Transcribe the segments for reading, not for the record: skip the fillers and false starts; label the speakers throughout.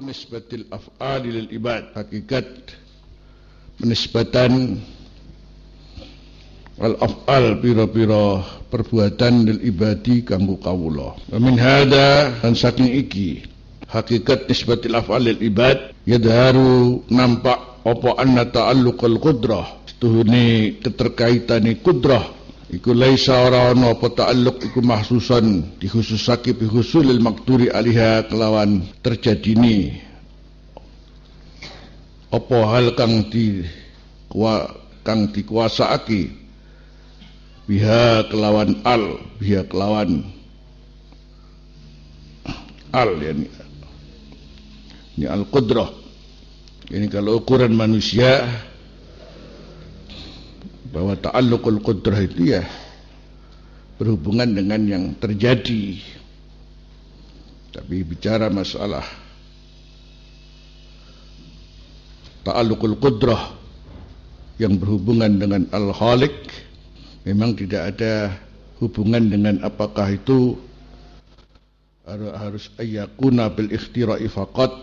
Speaker 1: nisbatil af'ali lil ibad, hakikat penisbatan al-af'al pira-pira perbuatan lil ibadi kanggo kawula. Wa min hada, dan saking iki hakikat nisbatil af'al lil ibad yadharu nampak apa anna ta'alluqal qudrah, setuhune keterkaitane kudrah iku laisa ora ana apa ta'alluq iku mahsusan dikhususake bi husulil maqduri alaiha kelawan terjadine apa hal kang dikuasaake biha kelawan al yani ini al-qudrah. Ini kalau ukuran manusia bahwa ta'alluqul qudrah itu ya berhubungan dengan yang terjadi. Tapi bicara masalah ta'alluqul qudrah yang berhubungan dengan al-khaliq, memang tidak ada hubungan dengan apakah itu harus ayyakuna bil ikhtira'i faqat.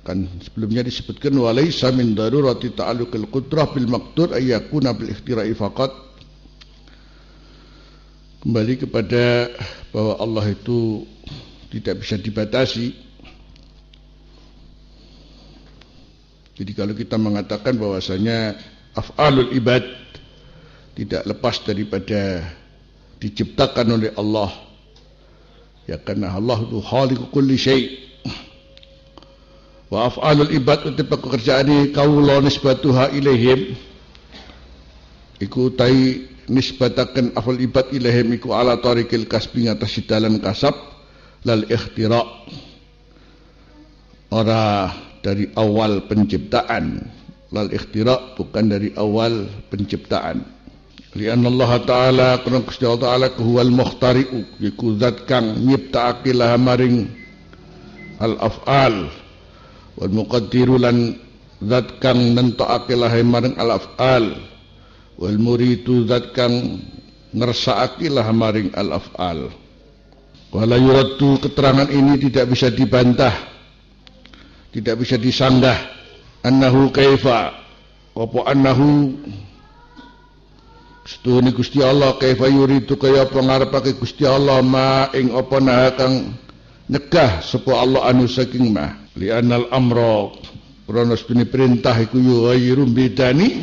Speaker 1: Kan sebelumnya disebutkan walaysa min darurati ta'alluqil qudrah bil maqdur ayyakuna bil ikhtira'i faqat. Kembali kepada bahwa Allah itu tidak bisa dibatasi. Jadi kalau kita mengatakan bahwasanya af'alul ibad tidak lepas daripada diciptakan oleh Allah, ya karena Allah itu khaliqu kulli syai'. Wa af'alul ibad uti pekerjaane kawula nisbatuha ilaihim iku tai nisbataken af'al ibad ilaihim iku ala tariqil kasbi ngatas dalan kasab lal ikhtira, ora dari awal penciptaan. Lal ikhtira bukan dari awal penciptaan. Lianna Allah Ta'ala karena Gusti Allah Ta'ala huwal mukhtari'u iku zat kang nyiptakake laha maring al af'al wal muqaddiru lan zat kang nentokake lahe maring al af'al wal muridu zat kang ngersakake lahe maring al af'al. Wala yuraddu, keterangan ini tidak bisa dibantah, tidak bisa disanggah. Annahu kaifa apa annahu setuhune Gusti Allah kaifa yuridu kaya apa ngarepake Gusti Allah ma ing apa nah kang nyegah sapa Allah anu saking ma. Li'anal amra krana sedune perintah iku yughayyiru bidani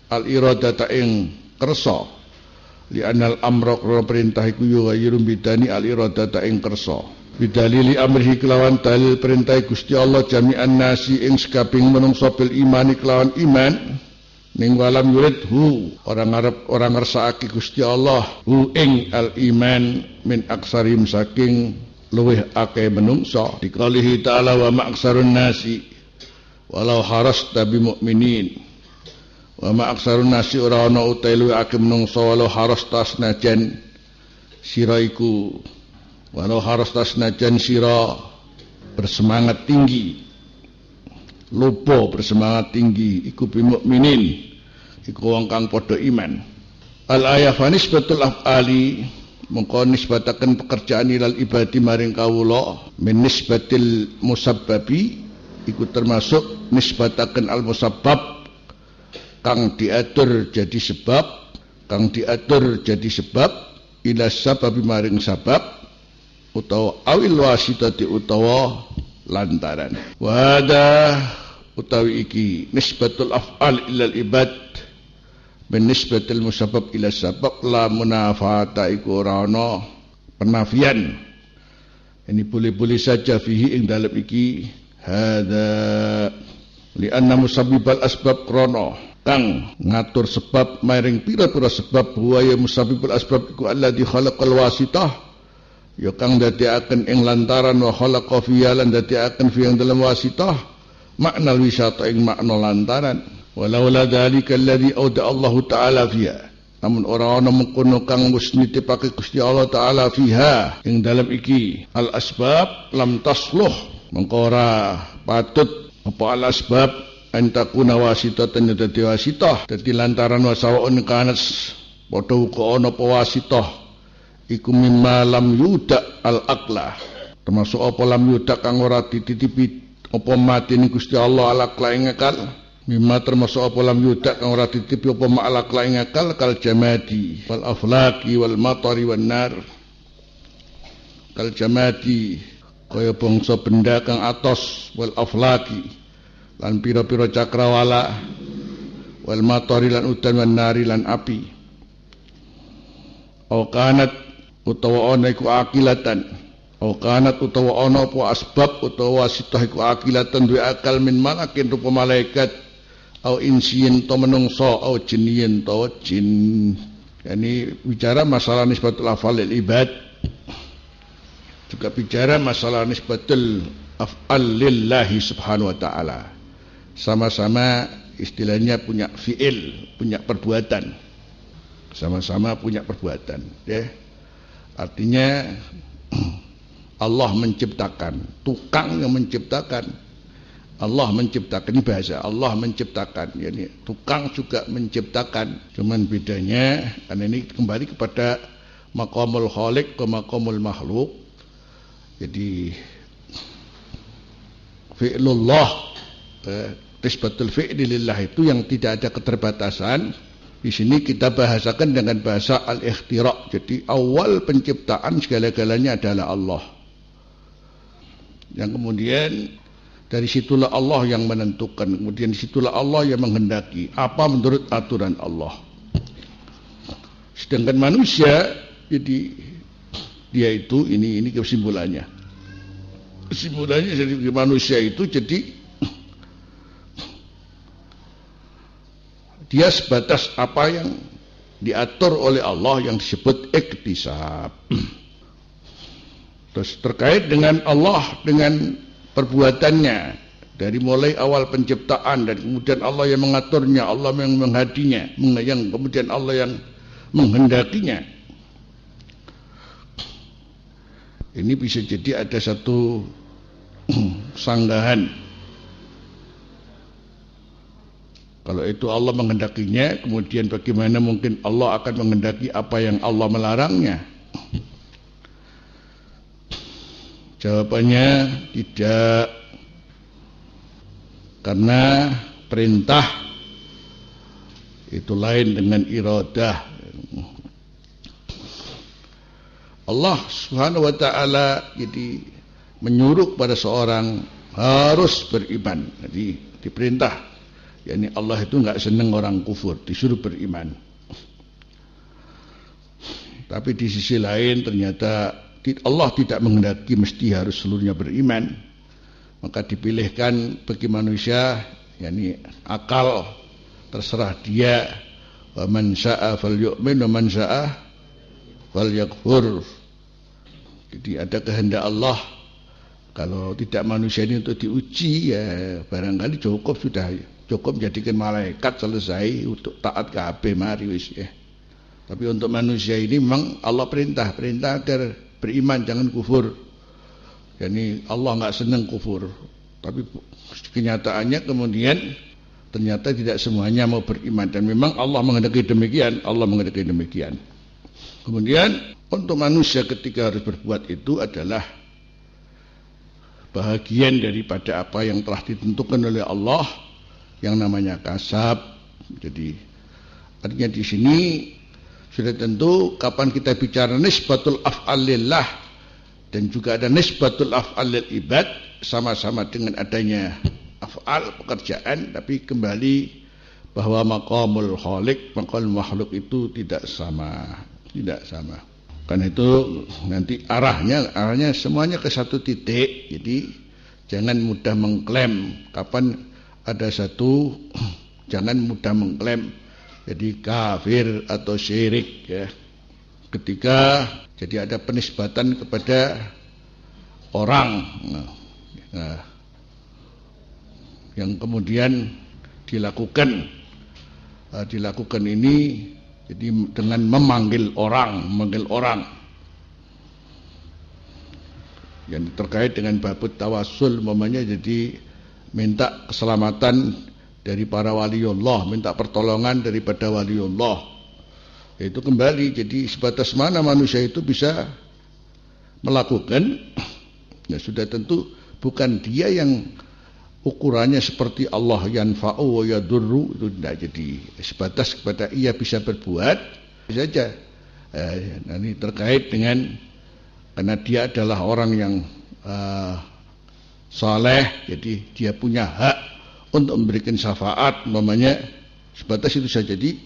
Speaker 1: al iradata ing kersa. Li'anal amra krana perintah iku yughayyiru bidani al iradata ing kersa. Bidalili amrihi kelawan dalil perintah Gusti Allah jami'an nasi ing sekabing menungso bil imani kelawan iman ning walam yurid hu orang ngarep orang ngersakake Gusti Allah hu ing al iman min aksarim saking luwih akeh menungso. Dikalihi ta'ala wa ma'aksarun nasi walau harasta bi mu'minin. Wa ma'aksarun nasi ora ana utai luwih akeh menungso walau harasta senajan sira iku walau harasta senajan sira bersemangat tinggi, lupa bersemangat tinggi iku bi mukminin iku wong kang padha iman. Al ayah fa nisbatul af'ali mengko nisbataken pekerjaan ilal ibadi maring kawula min nisbatil musabbabi iku termasuk nisbataken al musabbab kang diatur jadi sebab, kang diatur jadi sebab ila sababi maring sabab utawa awil wasitati utawa lantaran. Wada utawi iki nisbatul af'al ilal ibad bin nisbatil musabbab ila sabab la munafata iku ora ana penafian. Ini boleh-boleh saja fihi ing dalem iki hadza lianna musabbibal asbab krana kang ngatur sebab maring pira-pira sebab huwa ya musabbibul asbab iku alladzi khalaqal wasitah ya kang dadekaken ing lantaran wa khalaqa fiya lan dadekaken fi ing dalam wasitah makna wisata ing makna lantaran. Walau la dzalika alladzi auda Allah taala fiha, namun ora ana mengkono kang wis nitipake Gusti Allah taala fiha ing dalam iki al asbab lam tasluh mengko ora patut apa al asbab antakuna wasitatan dadi wasitah dadi lantaran wasawaun kanas padha uga ana apa wasitah iku mimma lam yuda al aqla termasuk apa lam yuda kang ora dititipi apa mati ni Gusti Allah ala klaing akal mimma termasuk apa lam yudak kang ora titipi apa ma ala klaing akal kal jamadi wal aflaki wal matari wan nar kal jamadi kaya bangsa benda kang atos wal aflaki lan pira-pira cakrawala wal matari lan udan wan nari lan api au kanat utawa ana iku akilatan au kanat utawa ana apa asbab utawa wasitah iku akilatan duwe akal min malakin rupa malaikat au insiyin to menungso au jinniyin to jin. Yani bicara masalah nisbatul af'al lil ibad, juga bicara masalah nisbatul af'al lillahi subhanahu wa ta'ala. Sama-sama istilahnya punya fi'il, punya perbuatan. Sama-sama punya perbuatan, ya. Artinya Allah menciptakan, tukang yang menciptakan. Allah menciptakan, ini bahasa Allah menciptakan, yani tukang juga menciptakan. Cuman bedanya karena ini kembali kepada maqamul khaliq ke maqamul makhluk. Jadi fi'lullah, nisbatul fi'li lillah itu yang tidak ada keterbatasan. Di sini kita bahasakan dengan bahasa al-ikhtira'. Jadi awal penciptaan segala-galanya adalah Allah. Yang kemudian dari situlah Allah yang menentukan, kemudian situlah Allah yang menghendaki apa menurut aturan Allah. Sedangkan manusia, jadi dia itu ini kesimpulannya. Kesimpulannya dari manusia itu jadi dia sebatas apa yang diatur oleh Allah yang disebut iktisab. Terus terkait dengan Allah dengan perbuatannya dari mulai awal penciptaan dan kemudian Allah yang mengaturnya, Allah yang menghadinya, yang kemudian Allah yang menghendakinya. Ini bisa jadi ada satu sanggahan. Kalau itu Allah menghendakinya, kemudian bagaimana mungkin Allah akan menghendaki apa yang Allah melarangnya? Jawabannya tidak, karena perintah itu lain dengan iradah. Allah Subhanahu wa ta'ala jadi menyuruh pada seorang harus beriman. Jadi diperintah, yakni Allah itu enggak senang orang kufur, disuruh beriman. Tapi di sisi lain ternyata Allah tidak menghendaki mesti harus seluruhnya beriman. Maka dipilihkan bagi manusia, yakni akal, terserah dia. Wa man syaa falyu'min wa man syaa falyakfur. Jadi ada kehendak Allah. Kalau tidak manusia ini untuk diuji, ya barangkali cukup sudah, cukup menjadikan malaikat selesai untuk taat kabeh mari wis ya. Tapi untuk manusia ini memang Allah perintah agar beriman, jangan kufur. Yani Allah enggak senang kufur. Tapi kenyataannya kemudian ternyata tidak semuanya mau beriman, dan memang Allah menghendaki demikian. Kemudian untuk manusia ketika harus berbuat itu adalah bahagian daripada apa yang telah ditentukan oleh Allah yang namanya kasab. Jadi artinya di sini sudah tentu kapan kita bicara nisbatul af'al lillah dan juga ada nisbatul af'al lil ibad, sama-sama dengan adanya af'al pekerjaan, tapi kembali bahwa maqamul khaliq, maqamul makhluk itu tidak sama. Karena itu nanti arahnya semuanya ke satu titik. Jadi jangan mudah mengklaim kapan ada satu, jangan mudah mengklaim jadi kafir atau syirik ya. Ketika jadi ada penisbatan kepada orang yang kemudian dilakukan ini jadi dengan memanggil orang yang terkait dengan babut tawassul, umpamanya jadi minta keselamatan dari para waliullah, minta pertolongan daripada waliullah. Itu kembali jadi sebatas mana manusia itu bisa melakukan, ya sudah tentu bukan dia yang ukurannya seperti Allah yanfa'u wa yadurru, itu tidak jadi. Sebatas kepada ia bisa berbuat saja. Ini terkait dengan karena dia adalah orang yang saleh, jadi dia punya hak untuk memberikan syafaat, umpamanya sebatas itu saja. Jadi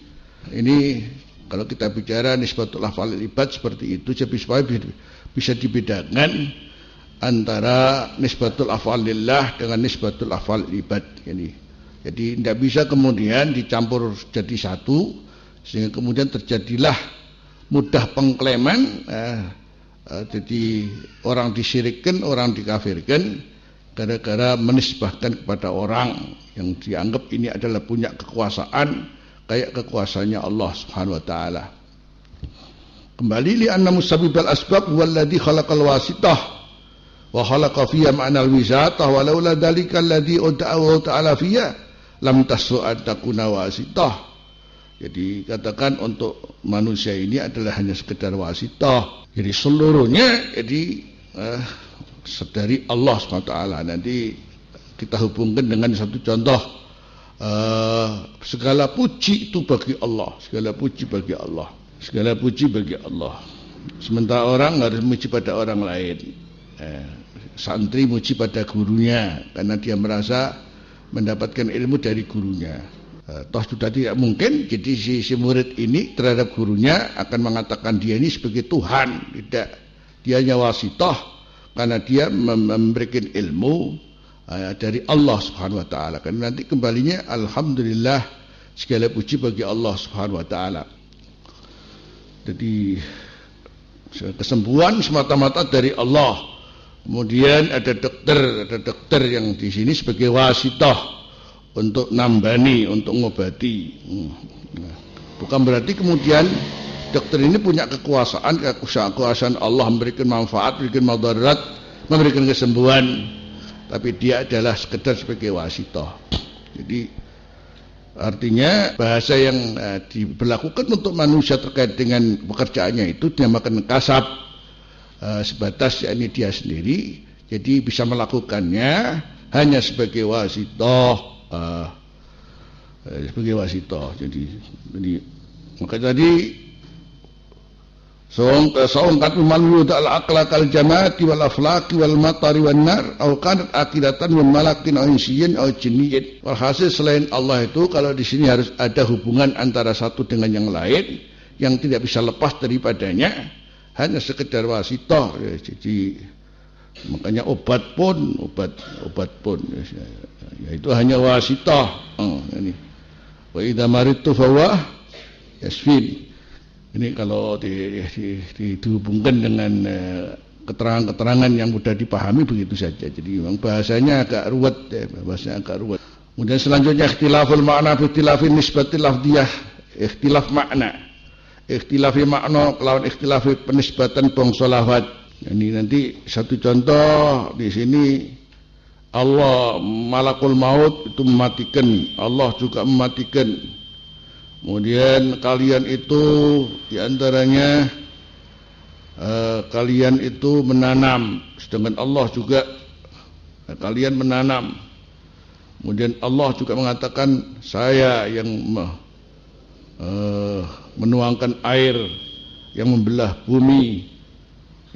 Speaker 1: ini kalau kita bicara nisbatul af'al ibad seperti itu, supaya bisa dibedakan antara nisbatul af'al lillah dengan nisbatul af'al ibad ini. Jadi tidak bisa kemudian dicampur jadi satu, sehingga kemudian terjadilah mudah pengklaiman, jadi orang disyirikkan, orang dikafirkan gara-gara menisbahkan kepada orang yang dianggap ini adalah punya kekuasaan kayak kekuasaannya Allah Subhanahu wa taala. Kembali li anna musabbibal asbab walladzi khalaqal wasitah wa khalaqa fiyya ma'nal wisatah wa laula dzalika alladzi ud'ahu ta'ala fiyya lam tas'ud takuna wasitah. Jadi katakan untuk manusia ini adalah hanya sekedar wasitah. Jadi seluruhnya dari Allah SWT. Nanti kita hubungkan dengan satu contoh. Segala puji itu bagi Allah. Segala puji bagi Allah. Segala puji bagi Allah. Sementara orang harus muji pada orang lain. Santri muji pada gurunya karena dia merasa mendapatkan ilmu dari gurunya. Toh sudah tidak mungkin, jadi si murid ini terhadap gurunya akan mengatakan dia ini sebagai Tuhan. Tidak, dia hanya wasitah karena dia memberikan ilmu dari Allah Subhanahu wa taala. Karena nanti kembalinya alhamdulillah, segala puji bagi Allah Subhanahu wa taala. Jadi kesembuhan semata-mata dari Allah. Kemudian ada dokter yang di sini sebagai wasitah untuk nambani, untuk ngobati. Bukan berarti kemudian dokter ini punya kekuasaan Allah memberikan manfaat, memberikan madarat, memberikan kesembuhan, tapi dia adalah sekedar sebagai wasitah. Jadi artinya bahasa yang diberlakukan untuk manusia terkait dengan pekerjaannya itu dinamakan kasab, sebatas ini dia sendiri, jadi bisa melakukannya hanya sebagai wasitah. Sebagai wasitah. Jadi maka tadi saung kat malu al aqla kal jamaati wal aflaqi wal matari wan nar aw kanat aqidatan min malakin aw insiyin aw jinniyin. Walhasil selain Allah itu, kalau di sini harus ada hubungan antara satu dengan yang lain yang tidak bisa lepas daripadanya, hanya sekedar wasitah. Jadi makanya obat pun ya itu hanya wasitah. Ini wa idza maridtu fawa yasfin. Ini kalau dihubungkan dengan keterangan-keterangan yang mudah dipahami begitu saja. Jadi memang bahasanya agak ruwet, Kemudian selanjutnya ikhtilaful makna fi ikhtilafin nisbatil lafdiyah, ikhtilaf makna. Ikhtilafi makna kelawan ikhtilafi penisbatan bangsa lafaz. Ini nanti satu contoh di sini, Allah malakul maut itu mematikan, Allah juga mematikan. Kemudian kalian itu diantaranya kalian itu menanam, sedangkan Allah juga kalian menanam. Kemudian Allah juga mengatakan saya yang menuangkan air, yang membelah bumi,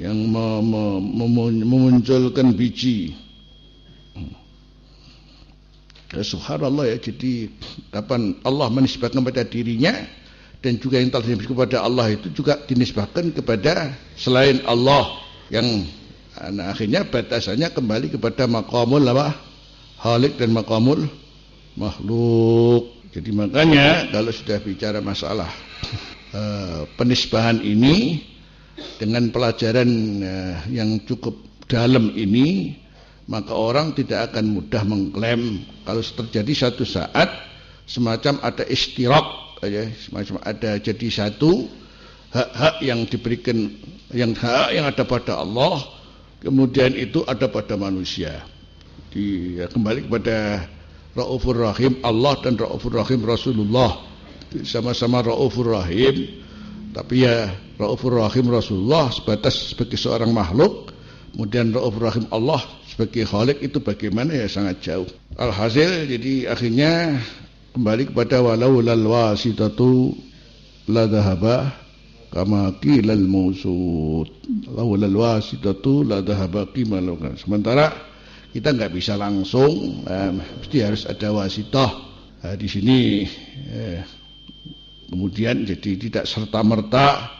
Speaker 1: yang memunculkan biji. Subhanallah ya. Jadi kapan Allah menisbahkan kepada dirinya, dan juga yang telah dinisbahkan kepada Allah itu juga dinisbahkan kepada selain Allah, yang akhirnya batasannya kembali kepada maqamul khaliq dan maqamul makhluk. Jadi makanya kalau sudah bicara masalah penisbahan ini dengan pelajaran yang cukup dalam ini, maka orang tidak akan mudah mengklaim kalau terjadi satu saat semacam ada istirak, semacam ada jadi satu hak-hak yang diberikan, yang hak yang ada pada Allah, kemudian itu ada pada manusia. Kembali kepada Raufur Rahim Allah dan Raufur Rahim Rasulullah, sama-sama Raufur Rahim, tapi ya Raufur Rahim Rasulullah sebatas sebagai seorang makhluk, kemudian Raufur Rahim Allah sebagai khalik itu bagaimana ya sangat jauh. Alhasil jadi akhirnya kembali kepada walau lal wasitatu la dhahaba kama qilal mausud. Walau lal wasitatu la dhahaba qimal. Sementara kita nggak bisa langsung, mesti harus ada wasitah. Di sini kemudian jadi tidak serta-merta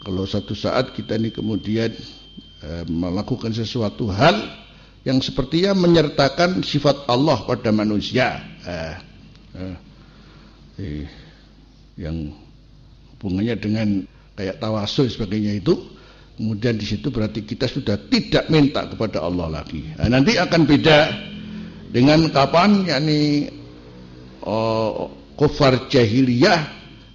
Speaker 1: kalau satu saat kita ini kemudian melakukan sesuatu hal yang sepertinya menyertakan sifat Allah pada manusia, yang hubungannya dengan kayak tawasul sebagainya itu, kemudian di situ berarti kita sudah tidak minta kepada Allah lagi. Nanti akan beda dengan kapan yakni kufar jahiliyah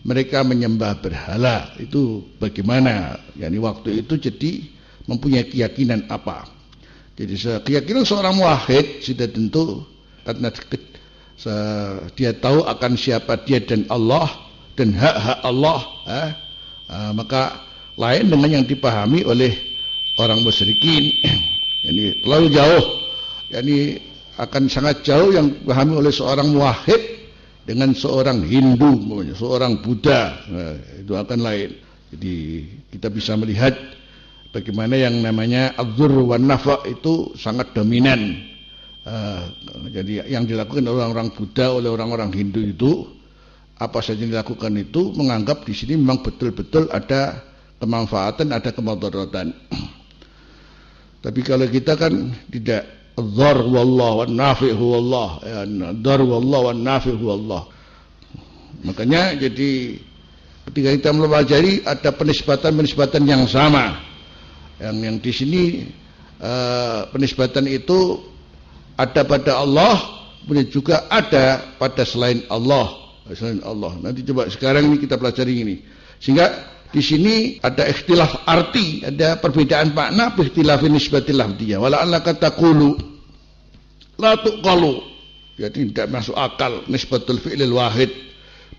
Speaker 1: mereka menyembah berhala. Itu bagaimana? yakni waktu itu jadi mempunyai keyakinan apa? Jadi keyakinan seorang muwahhid sudah tentu karena dia tahu akan siapa dia dan Allah dan hak-hak Allah, maka lain dengan yang dipahami oleh orang musyrikin. Ini terlalu jauh, yani akan sangat jauh yang dipahami oleh seorang muwahhid dengan seorang Hindu, seorang Buddha, itu akan lain. Jadi kita bisa melihat bagaimana yang namanya adzur wan nafa itu sangat dominan. Jadi yang dilakukan oleh orang-orang Buddha, oleh orang-orang Hindu itu, apa saja yang dilakukan itu menganggap di sini memang betul-betul ada kemanfaatan, ada kemudaratan. Tapi kalau kita kan tidak, adzur wallah wan nafi huwallah, adzur wallah wan nafi huwallah. Makanya jadi ketika kita mempelajari ada penisbatan yang sama. Yang di sini penisbatan itu ada pada Allah, kemudian juga ada pada selain Allah. Nanti coba sekarang ini kita pelajari ini. Sehingga di sini ada ikhtilaf arti, ada perbedaan makna, ikhtilaf nisbatil lafdiyah. Wala allaka taqulu la tuqalu. Jadi tidak masuk akal nisbatul fi'lil wahid.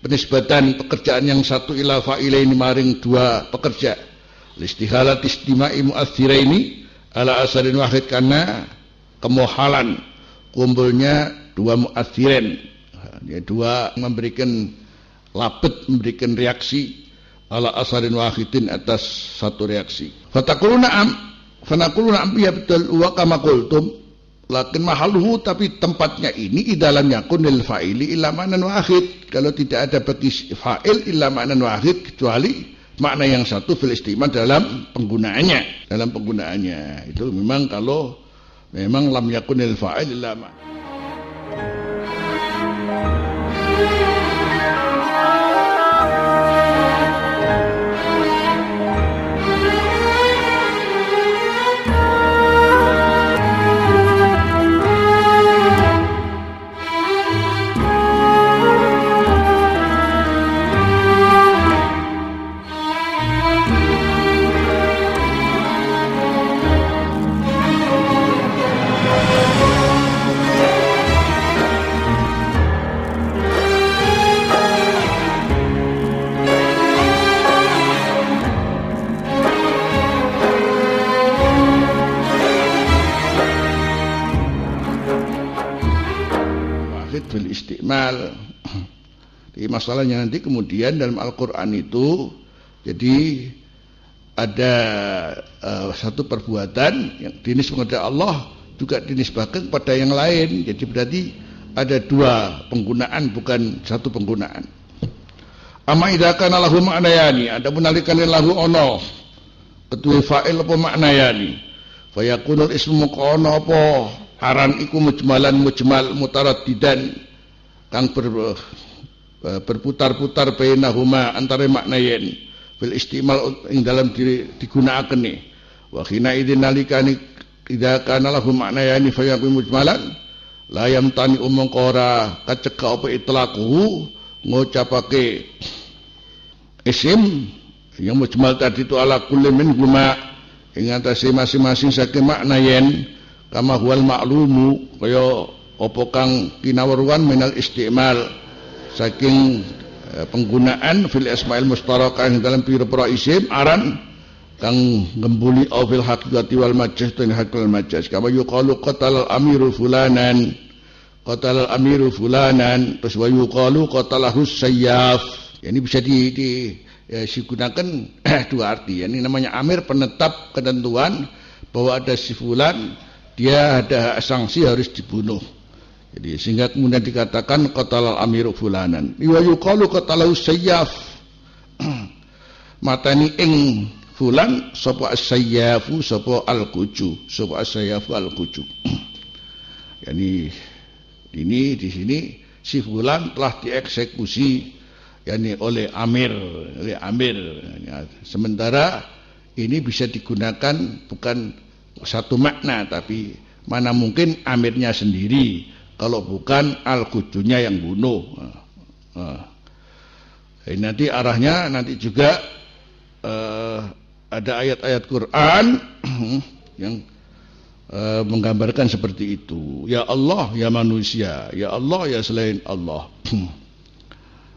Speaker 1: Penisbatan pekerjaan yang satu ila fa'ilaini maring dua pekerja. Listihalat istima'i mu'athiraini ala asarin wahid, karena kemohalan kumpulnya dua mu'athirin, dua memberikan labet, memberikan reaksi ala asarin wahidin atas satu reaksi. Fataqulu na'am, fanaqulu na'am, ya betul, wa kama qultum, lakin mahaluhu, tapi tempatnya ini idalam yakun lil fa'ili illa ma'nan wahid, kalau tidak ada bagi fa'il illa ma'nan wahid, kecuali makna yang satu fil istimal dalam penggunaannya. Itu memang kalau memang lam yakunil fa'il illa ma. Fil istimal. Di masalahnya nanti kemudian dalam Al-Quran itu jadi ada satu perbuatan yang dinisbahkan kepada Allah juga dinisbahkan kepada yang lain. Jadi berarti ada dua penggunaan, bukan satu penggunaan. Amma idza kana lahu ma'nayani, adapun nalikane lahu ono kedua fa'il apa maknayani, fa yakunul ismu kono apa aran iku mujmalan mujmal mutaraddidan kang berputar-putar bainahuma antara maknayen fil istimal ing dalam digunakan nih. Wa khina idzin nalikani idza kana lahu maknayani fa yakun mujmalan la yamtani umum qora kaceka apa itlaquhu ngucapake isim yang mujmal tadi itu ala kulli min huma ing atase masing-masing saking maknayen kama huwal ma'lumu kaya apa kang kinawruan minal istimal saking penggunaan fil asmail mustarakah dalam pira-pira isim aran kang ngembuli au fil haqiqati wal majaz dan hakal majaz kama yuqalu qatal amiru fulanan qatalal amiru fulanan, terus wa yuqalu qatalahu sayyaf. Ini bisa digunakan dua arti. Ini namanya amir, penetap ketentuan bahwa ada si fulan, dia ada sanksi harus dibunuh. Jadi sehingga kemudian dikatakan qatalal amiru fulanan. Wa yuqalu qatalahu sayyaf. Matani ing fulan sapa as-sayyafu sapa al-quju, sapa as-sayyafu al-quju. Yani ini di sini si fulan telah dieksekusi yani oleh amir. Sementara ini bisa digunakan bukan satu makna, tapi mana mungkin amirnya sendiri kalau bukan al-qujunya yang bunuh. Nanti arahnya nanti juga ada ayat-ayat Quran yang menggambarkan seperti itu. Ya Allah, ya manusia, ya Allah, ya selain Allah.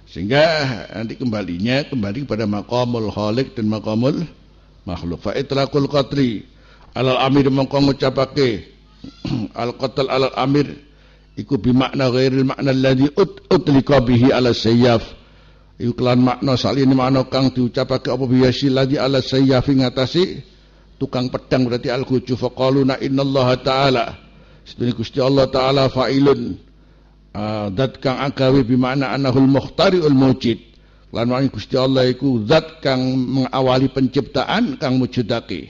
Speaker 1: Sehingga nanti kembali kepada maqamul khaliq dan maqamul makhluk. Fa itlaqul qatri alal amir mongko ngucapake al qatl alal amir iku bimakna ghairil makna alladhi utlika bihi ala sayyaf. Iku kelan makna saliyane makna kang diucapake apa biyasil ladzi ala sayyaf ngatasi tukang pedang, berarti al-quju. Faqaluna innallaha ta'ala, sebenarnya Gusti Allah ta'ala fa'ilun, zat kang agawe bimakna anahul mukhtariul mujid. Lan wani Gusti Allah iku zat kang mengawali penciptaan kang mujudake.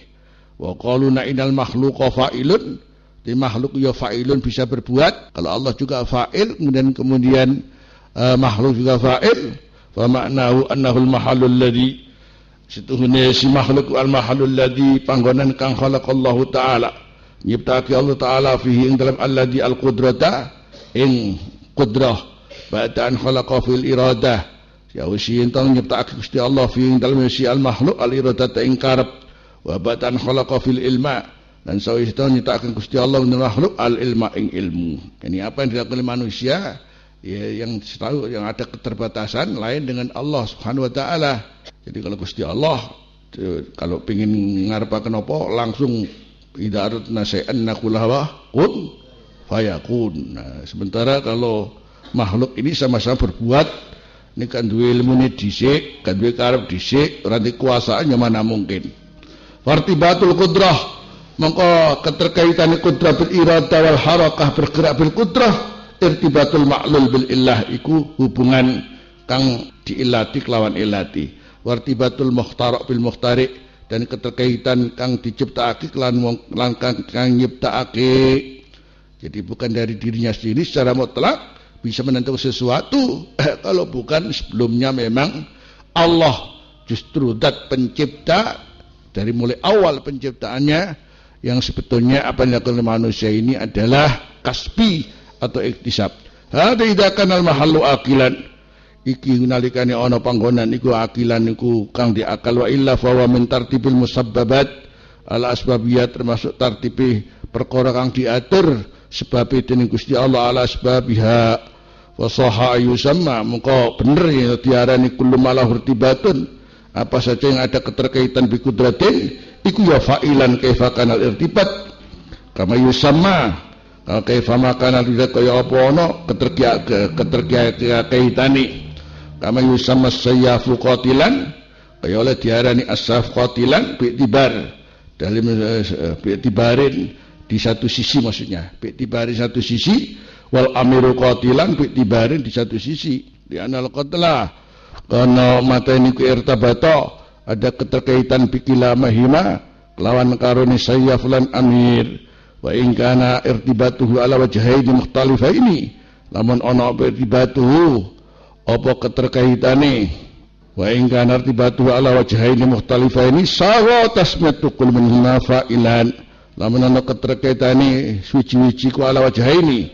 Speaker 1: Wa qaluna innal makhluqa fa'ilun, di makhluk ya fa'ilun bisa berbuat. Kalau Allah juga fa'il, kemudian makhluk juga fa'il. Fa ma'nahu annahul mahallul ladzi, setuhune si makhluk al mahallul ladzi panggonan kang khalaqallahu ta'ala, nyiptake Allah ta'ala fihi ing dalam alladzi al qudrata ing qudrah ba'daan khalaqa fil iradah. Ya usi entang nyiptake Gusti Allah fihi ing dalam si al makhluk al iradata ing karep, wa ba'daan khalaqa fil ilma, dan sawise nyiptake Gusti Allah ing makhluk al ilma ing ilmu. Ini apa yang dilakukan oleh manusia ya, yang selalu yang ada keterbatasan lain dengan Allah Subhanahu wa taala. Jadi kalau Gusti Allah kalau pengin ngarepaken apa langsung idza aradna syai'an naqulaha kun fayakun. Nah, sementara kalau makhluk ini sama-sama berbuat, ini kan duwe ilmune dhisik, kan duwe karep dhisik, ora kuasaannya mana mungkin. Fartibatul qudrah, mongko keterkaitan qudrah bil iradah wal harakah, bergerak bil qudrah, irtibatul ma'lul bil illah iku hubungan kang diilati kelawan ilati. Wartibatul mukhtarak bil mukhtarik, dan keterkaitan kang diciptakake kelawan kang nyiptakake. Jadi bukan dari dirinya sendiri secara mutlak bisa menentukan sesuatu kalau bukan sebelumnya memang Allah justru zat pencipta dari mulai awal penciptaannya, yang sebetulnya apa yang dilakukan manusia ini adalah kasbi atau iktisab. Hadza idza kana al-mahallu aqilan, iki nalikane ana panggonan iku akilan iku kang diakal, wa illa fa wa min tartibil musabbabat ala asbabiyat, termasuk tartibe perkara kang diatur sebab dening Gusti Allah ala asbabiha wa sahha yusamma, mengko bener ya diarani kullu malah irtibatun, apa saja yang ada keterkaitan bi kudratin iku ya fa'ilan kaifa kana irtibat kama yusamma, kaifa makana tidak kaya apa ana keterkaitane. Kama yusamma sayyafu qatilan, kaya oleh diarani as-sayf qatilan bi'tibar, dalam bi'tibarin di satu sisi, maksudnya bi'tibarin satu sisi, wal amiru qatilan bi'tibarin di satu sisi. Di anal qatla kana mateni ku irtabata, ada keterkaitan bikila mahima lawan karone sayyaf lan amir, wa in kana irtibatuhu ala wajhaini mukhtalifaini, lamun ana irtibatuhu apa keterkaitane, wa in kana irtibatuhu ala wajhaini mukhtalifaini sawa tasmiyatu kul minhuma fa'ilan, lamun ana keterkaitane suci-suci ku ala wajhaini,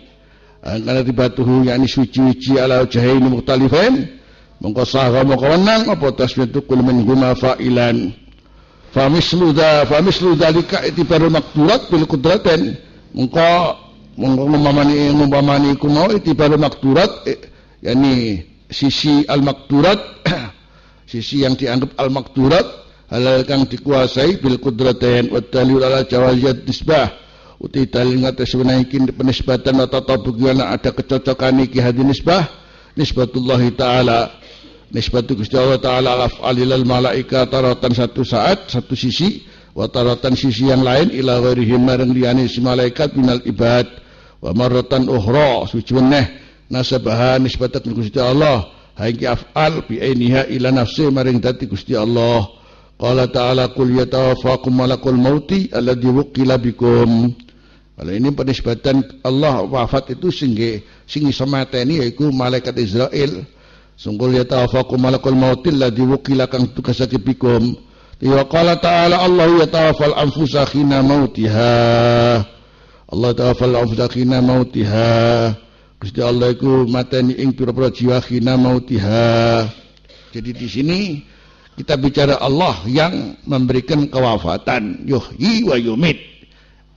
Speaker 1: kana irtibatuhu yani suci-suci ala wajhaini mukhtalifain, mongko sawa mongko wenang apa tasmiyatu kul minhuma fa'ilan. Famislu dzalika itibarul maqdurat bil qudratin, mongko umpamani iku mau itibarul maqdurat yani sisi al-maqdurat sisi yang dianggap al-maqdurat halal kang dikuasai bil qudratain wa dalil ala jawaziyat nisbah uti dalil ngatas menaikin penisbatan atau bagaimana ada kecocokan iki hadis nisbatullah taala nisbatu Gusti Allah taala af'alil malaika taratan satu saat satu sisi wa taratan sisi yang lain ila ghairihim marang liyane si malaikat minal ibad wa marratan ukhra suci meneh nasabaha nisbatan Gusti Allah haiki af'al bi ainiha ila nafsi maring dati Gusti Allah. Qala ta'ala qul yatawaffakum malakul mauti alladzi wukila bikum. Kalau ini penisbatan Allah wafat itu sing iso mateni yaiku malaikat Israel. Sungguh yatawaffakum malakul mauti alladzi wukila kang tugasake bikum. Wa qala ta'ala Allah yatawaffal anfusa khina mautiha. Allah tawaffal anfusa khina mautiha. Gusti Allah iku mateni ing pira-pira jiwa khina mautiha. Jadi di sini kita bicara Allah yang memberikan kewafatan, yuhyi wa yumit.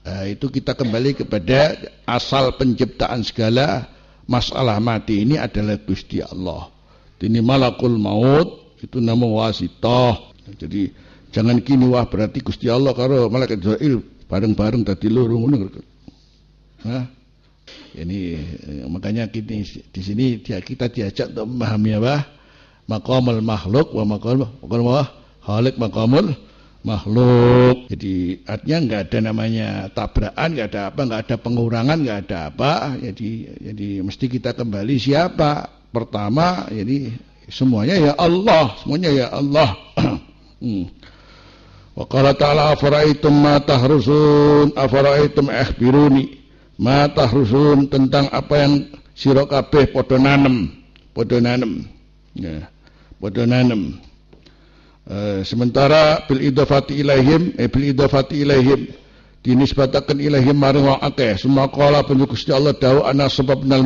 Speaker 1: Itu kita kembali kepada asal penciptaan segala masalah mati ini adalah Gusti Allah. Ini malakul maut itu nama wasitah. Jadi jangan kini wah berarti Gusti Allah karo malaikat Israil bareng-bareng tadi loro ngono. Ini makanya di sini kita diajak untuk memahami apa? Maqamul makhluk wa maqamul khaliq maqamul makhluk. Jadi artinya enggak ada namanya tabrakan, enggak ada apa, enggak ada pengurangan, enggak ada apa. Jadi mesti kita kembali siapa? Pertama jadi semuanya ya Allah, semuanya ya Allah. Wa qala ta'ala afara'aitum ma tahrusun afara'aitum akhbiruni ma tahrusun tentang apa yang sira kabeh padha nanem. Ya. Padha nanem. Sementara bil idafati ilaihim dinisbataken ilaihim maring wong akeh. Summa qala Gusti Allah dawuh ana sababnal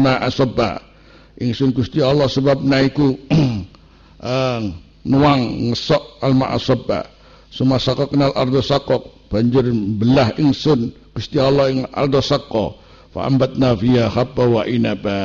Speaker 1: ma'a sabba. Ingsun Gusti Allah sebabna iku nuang ngesok al ma'a sabba. Summa sakaknal ardo sakok banjur belah ingsun Gusti Allah ing ardo sakko. Fa'ambatna fiha habba wa inaba.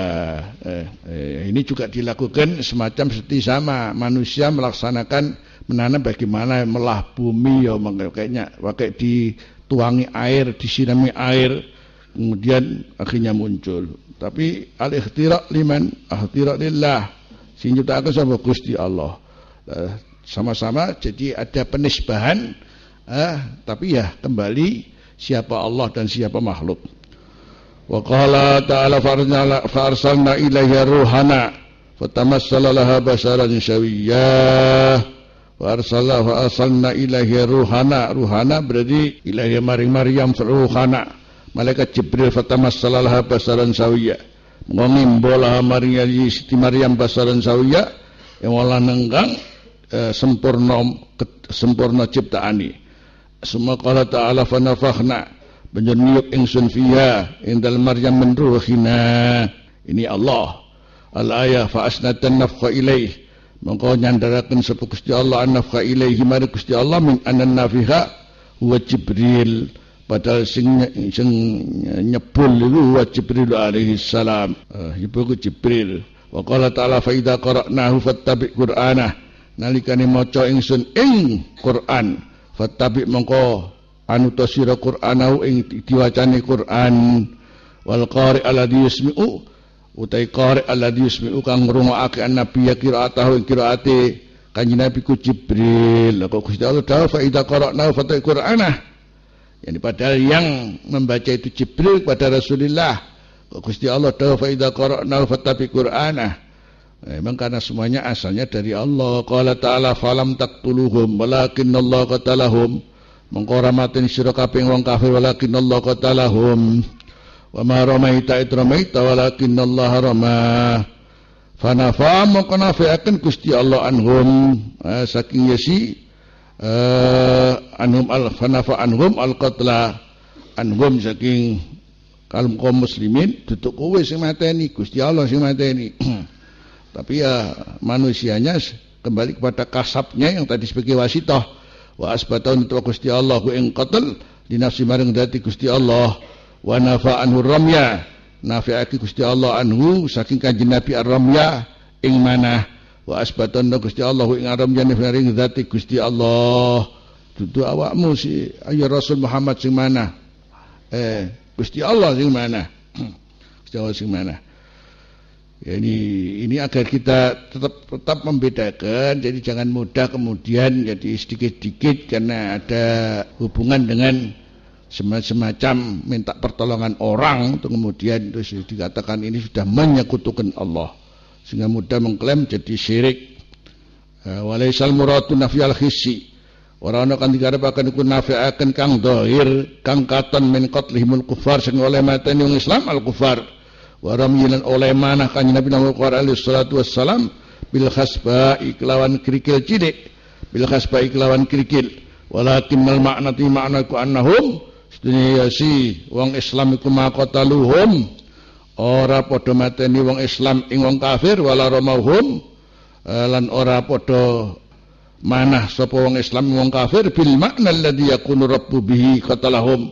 Speaker 1: Ini juga dilakukan semacam seperti sama manusia melaksanakan menanam bagaimana melah bumi ya kayaknya pakai dituangi air, disirami air, kemudian akhirnya muncul. Tapi al-ikhtira' liman ikhtira' lillah. Sing nyiptakaken sapa Gusti Allah. Sama-sama jadi ada penisbahan tapi ya kembali siapa Allah dan siapa makhluk. Wa qala ta'ala farsalna ilaiha ruhana fatamassala laha basaran sawiyya wa arsalna ilaiha ruhana berarti ilaiha maring ruhana malaikat Jibril fatamassala laha basaran sawiyya ngimbola maring Siti Maryam basaran sawiyya yang wala nenggang sempurna ciptaane. Summa qala ta'ala fanafakhna banjur niup ingsun fiha indal Maryam min ruhina. Ini Allah al-ayah fa asnatan nafkha ilaih mongko nyandaraken sapa Gusti Allah nafkha ilaihi mari Gusti Allah min anan nafiha huwa Jibril padahal sing nyebul iku huwa Jibril alaihi salam. Ibu Jibril. Wa qala ta'ala fa idza qara'nahu fattabi' qur'anah nalikane maca ingsun ing Quran fattabi' mongko anu tasira Qur'anahu ing diwacane Qur'an wal qari alladhi yusmi'u utai qari alladhi yusmi'u kang ngrungokake nabi ya qira'atahu ing qira'ate kanjeng Nabi ku Jibril. Kok Gusti Allah dawuh fa idza qara'nahu fattabi' Qur'anah. Yani padahal yang membaca itu Jibril kepada Rasulullah. Kok Gusti Allah dawuh fa idza qara'nahu fattabi' Qur'anah. Memang karena semuanya asalnya dari Allah. Qala ta'ala falam taqtuluhum walakinnallaha qatalahum. Mengkora matin sira kabeh wong kafir walakin Allah qatalahum wa ma ramaita id ramaita walakin Allah rama fanafa mongko nafi'aken Gusti Allah anhum saking yasi anhum al fanafa anhum al qatla anhum saking kaum muslimin duduk kowe sing mateni Gusti Allah sing mateni. Tapi ya manusianya kembali kepada kasabnya yang tadi sebagai wasitah. Wa asbatun tu Gusti Allah ku ing qatl di nafsi maring dati Gusti Allah wa nafa anhu ramya nafi'aki Gusti Allah anhu saking kanjeng Nabi ar-ramya ing manah wa asbatun Gusti Allah ing ramya maring dati Gusti Allah dudu awakmu si ayo Rasul Muhammad sing manah Gusti Allah sing mana? Gusti Allah sing mana? Ya, ini agar kita tetap membedakan, jadi jangan mudah kemudian jadi sedikit-sedikit karena ada hubungan dengan semacam minta pertolongan orang, untuk kemudian terus dikatakan ini sudah menyekutukan Allah, sehingga mudah mengklaim jadi syirik. Walaisal muradu nafyal hissi, orang akan dikarepaken iku nafi'aken kang dhahir kang katon min qatlihimul kufar sing oleh mateni wong Islam al kufar. Waramilan oleh manah kanjeng Nabi Muhammad alaihi salatu wassalam bil khasba iklawan krikil cilik, bil khasba iklawan krikil, walakin al maknati maknaku annahum sedene si wong Islam iku maqataluhum ora padha mateni wong Islam ing wong kafir, wala ramahum lan ora padha manah sapa wong Islam ing wong kafir bil makna alladhi yakunu rabbu bihi qatalahum,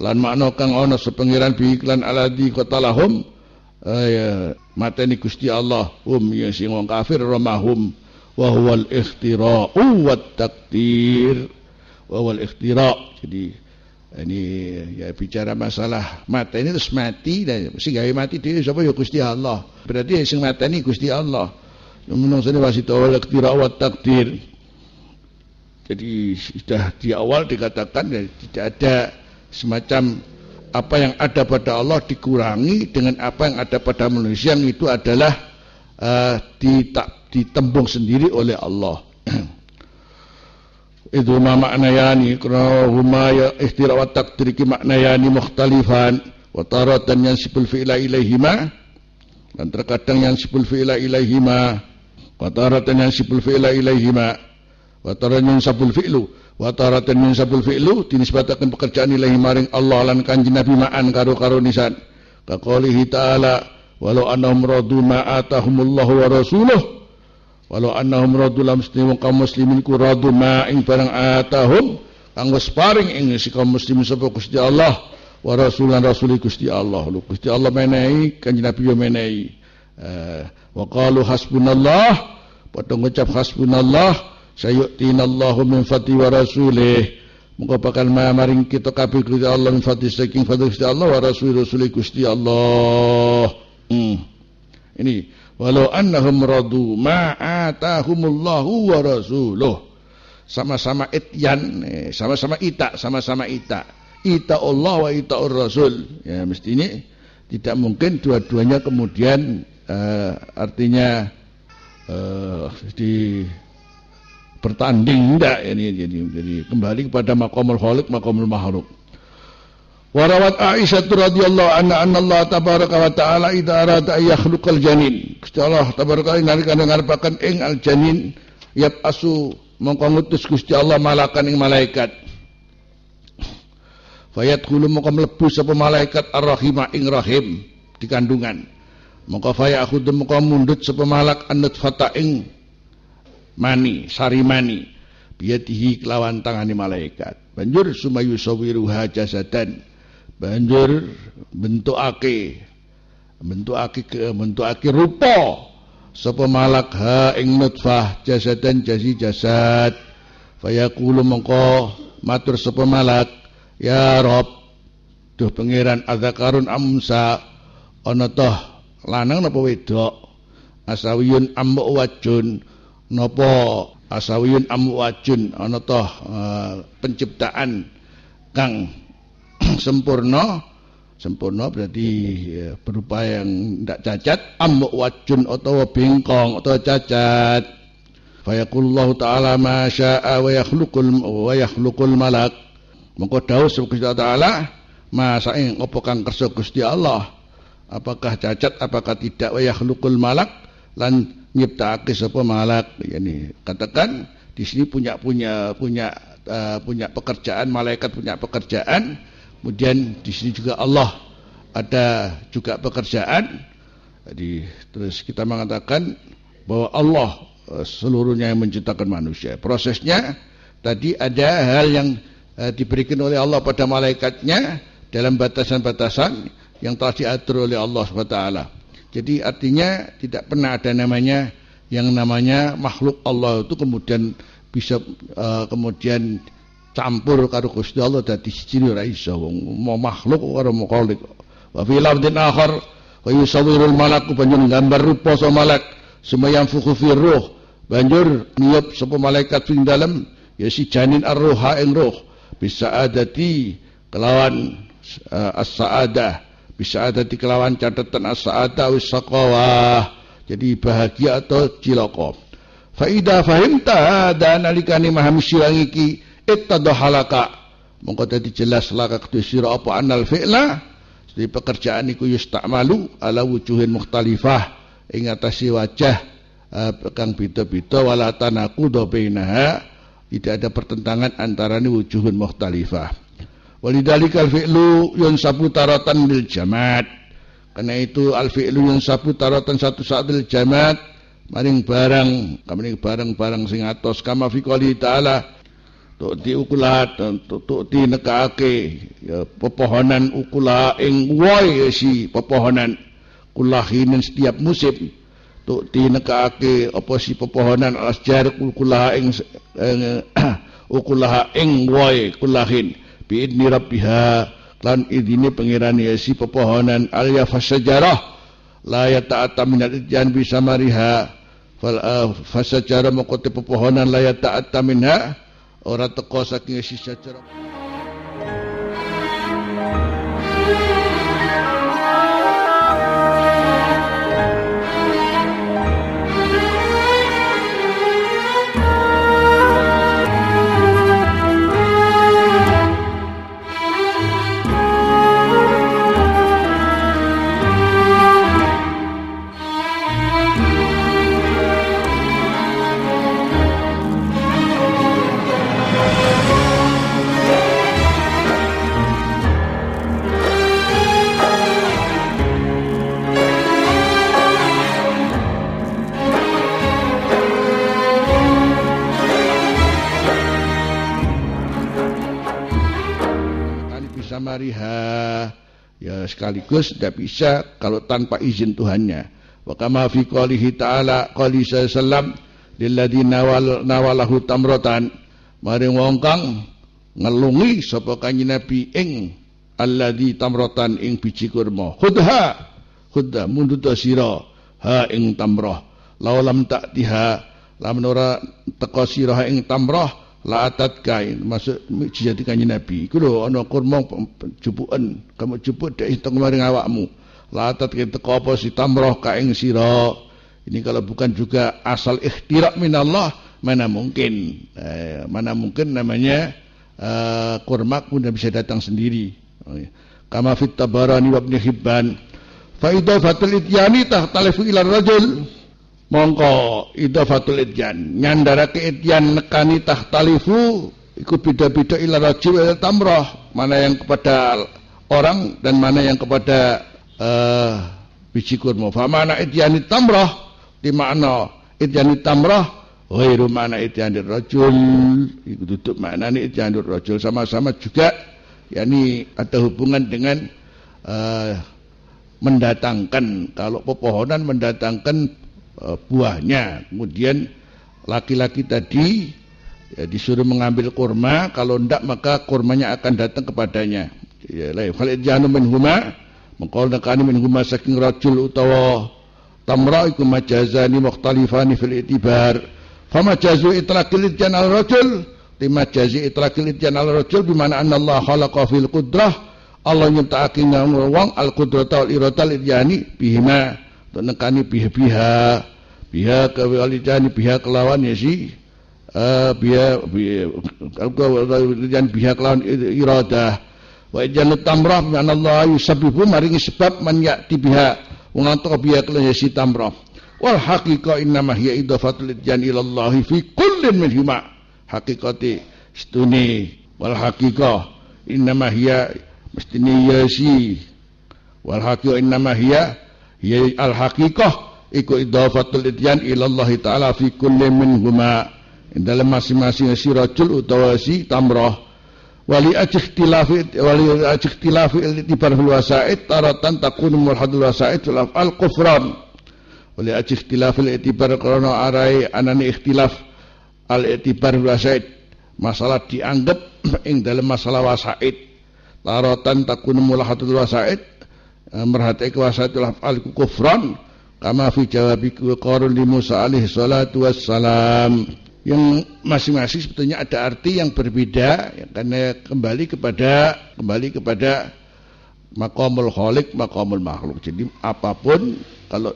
Speaker 1: lan makna kang ana sepengiran bihi lan alladhi qatalahum mateni Gusti Allah ya sing wong kafir ramahum wa huwal ikhtira'u wat takdir wa huwal ikhtira'. Jadi ini ya bicara masalah mateni terus mati, dan sing gawe mati dhewe sapa ya Gusti Allah, berarti sing mateni Gusti Allah. Menungsane wasita wal ikhtira' wat takdir. Jadi sudah di awal dikatakan tidak ada semacam apa yang ada pada Allah dikurangi dengan apa yang ada pada manusia, yang itu adalah ditembung sendiri oleh Allah. Itu maknayani karena huma ya ikhtira' wa takdir ki maknayani mukhtalifan wa taratan yansibul fi'la ilaihima, dan terkadang yansibul fi'la ilaihima wa taratan yansibul fi'la ilaihima wa taratan yansibul fi'lu wa taratan min sabul fi'lu dinisbataken pekerjaan ilahi maring Allah lan kanjeng Nabi ma'an karo nisan ka qoulihi ta'ala walau annahum radu ma atahumullahu wa rasuluh, walau annahum radu lam muslimun kaum muslimin ku radu ma ing barang atahum kang wis paring ing si kaum muslimin sapa Gusti Allah wa rasulan rasuli Gusti Allah. Gusti Allah menehi, kanjeng Nabi yo menehi. Wa qalu hasbunallah, padha ngucap hasbunallah sayu'tinallahu min fadli wa rasulih, muga bakal maring kita kabeh Gusti Allah min fadli saking fadli Gusti Allah wa rasulih Gusti Allah. Ini walau annahum radu ma atahumullahu wa rasuluh, sama-sama ityan, sama-sama ita Allah wa ita rasul. Ya mesti ini tidak mungkin dua-duanya kemudian artinya di bertanding, enggak ini jadi kembali kepada maqamul khaliq maqamul makhluk. Warawat Aisyah radhiyallahu anha anna Allah tabaraka wa taala idza arada ay yakhluqal janin, Gusti Allah tabaraka nalika ngarepaken ing al janin yabasu mongko ngutus Gusti Allah malakan ing malaikat, fayadkhulu mongko mlebu sapa malaikat ar-rahima ing rahim di kandungan, mongko fayakhudhu mongko mundhut sapa malak an-nutfata ing mani, sari mani, biyadihi kelawan tangani malaikat, banjur sumayu sawiruha jasadan, banjur bentukake rupa sapa malak ha ing nutfah jasadan jasi jasad, fayaqulu mongko matur sapa malak ya Rob, duh pangeran adzakarun amsa, ana toh lanang napa wedok, asawiyun amwajun napa asawiyun amwajun, ana toh penciptaan kang sempurna berarti berupa yang tidak cacat, amwajun atau bengkong atau cacat. Fayaqullahu ta'ala ma syaa wa yakhluqul malak, mongko dawuh Gusti Ta'ala ma saing apa kang kersa Gusti Allah, apakah cacat apakah tidak, wa yakhluqul malak lan nyiptakake sapa malak. Yani katakan di sini punya pekerjaan, malaikat punya pekerjaan, kemudian di sini juga Allah ada juga pekerjaan. Jadi terus kita mengatakan bahwa Allah seluruhnya yang menciptakan manusia. Prosesnya tadi ada hal yang diberikan oleh Allah pada malaikatnya dalam batasan-batasan yang telah diatur oleh Allah SWT. Jadi artinya tidak pernah ada yang namanya makhluk Allah itu kemudian bisa kemudian campur karo Gusti Allah dadi siji ora iso wong makhluk karo khaliq. Wa fi lafdin akhar wa yusawwirul malaku banjur gambar rupa sa malak sumayam fukhu fi ruh banjur niup sapa malaikat ing dalem ya si janin ar-ruha ing ruh bisaadati kelawan as-saadah bisaadati kelawan catatan as-saadah wis saqawah jadi bahagia atau cilaka. Fa idza fahimta dan nalikane memahami sirang iki ittadahalaka mongko dadi jelas laka kedhe sira apa anal fi'la di pekerjaan iku yustamalu ala wujuhin mukhtalifah ing atase wajah kang beda-beda wala tanaqudha bainaha tidak ada pertentangan antarane wujuhun mukhtalifah. Walidzalikal fi'lu yunsabu taratan bil jamaat. Karena itu al fi'lu yunsabu taratan satu saat bil jamaat maring barang sing atos kama fi qouli ta'ala tu'ti ukulat tu'ti nekake ya pepohonan ukula ing woi si pepohonan kulahinen setiap musim tu'ti nekake apa si pepohonan asjar ukulaha ing ukulaha ing woi kulahin bi idni rabbiha lan idine pengirane si pepohonan alya fasajarah la yata'atta min al-jan bi samariha fasajara maqati pepohonan la yata'atta minha ora teko saking si sajarah. Mariha ya sekaligus tidak bisa kalau tanpa izin Tuhannya. Wa kama fi qoulihi ta'ala qouli sallam lilladzina nawalahu tamratan maring wong kang ngelungi sapa kanjeng Nabi ing alladzi tamratan ing biji kurma khudha mundut sira ha ing tamrah laulam ta'tiha lamun ora teka sira ing tamrah la atat kain masuk mujizat kanjeng Nabi iku lho ana kurma jupuken kamu jupuk dek hitung maring awakmu la atat kain teko apa si tamrah ka ing sira ini kalau bukan juga asal ikhtira' minallah mana mungkin namanya kurma pun bisa datang sendiri kama fit Tabarani wa Ibnu Hibban fa idafatul ityani tahtalifu ila rajul mongko idafatul ityan nyandarake ityan nekani tahtalifu iku beda-beda ila rajul ila tamrah mana yang kepada orang dan mana yang kepada biji kurma fa mana ityani tamrah di makna ityani tamrah ghairu mana ityani rajul iku duduk maknane ityani rajul sama-sama juga yakni ada hubungan dengan mendatangkan kalau pepohonan mendatangkan buahnya kemudian laki-laki tadi ya, disuruh mengambil kurma kalau ndak maka kurmanya akan datang kepadanya ya la falijanu minhuma mengqolakani minhuma saking rajul utawa tamra iku majazani mukhtalifani fil itibar famajazu itlaqil ityan al rajul timajazi itlaqil ityan al rajul bimana anna Allah khalaqa fil qudrah Allah nyiptakake wong al qudrata wal iratal ityani bihima nekani biha kewalidan biha kelawan ya si biha kelawan iradah wa janut tamrah man Allah yusabbibu maringi sebab man ya'ti biha wong antuk biha kelawan ya si tamrah wal haqiqah innama hiya idafatul ityan ila Allah fi kullin minhuma hakikate stune wal haqiqah innama hiya mestine ya si wal haqiqah innama hiya ya al haqiqah iku idafatul ityan ila Allah taala fi kulli minhuma dalam masing-masing si rajul utawa si tamrah wali ikhtilafi al-itibar fil wasa'id taratan takunu mulhadul wasa'id fil af'al kufran wali ikhtilafi al-itibar karena arai anani ikhtilaf al-itibar fil wasa'id masalah dianggap ing dalam masalah wasaid taratan takun mulahatul wasaid merhatai wasaitul af'al kufran kama fi jawabi Qarun li Musa alaihi salatu wassalam, yang masing-masing sebetulnya ada arti yang berbeda ya, karena kembali kepada maqamul khaliq, maqamul makhluk. Jadi apapun kalau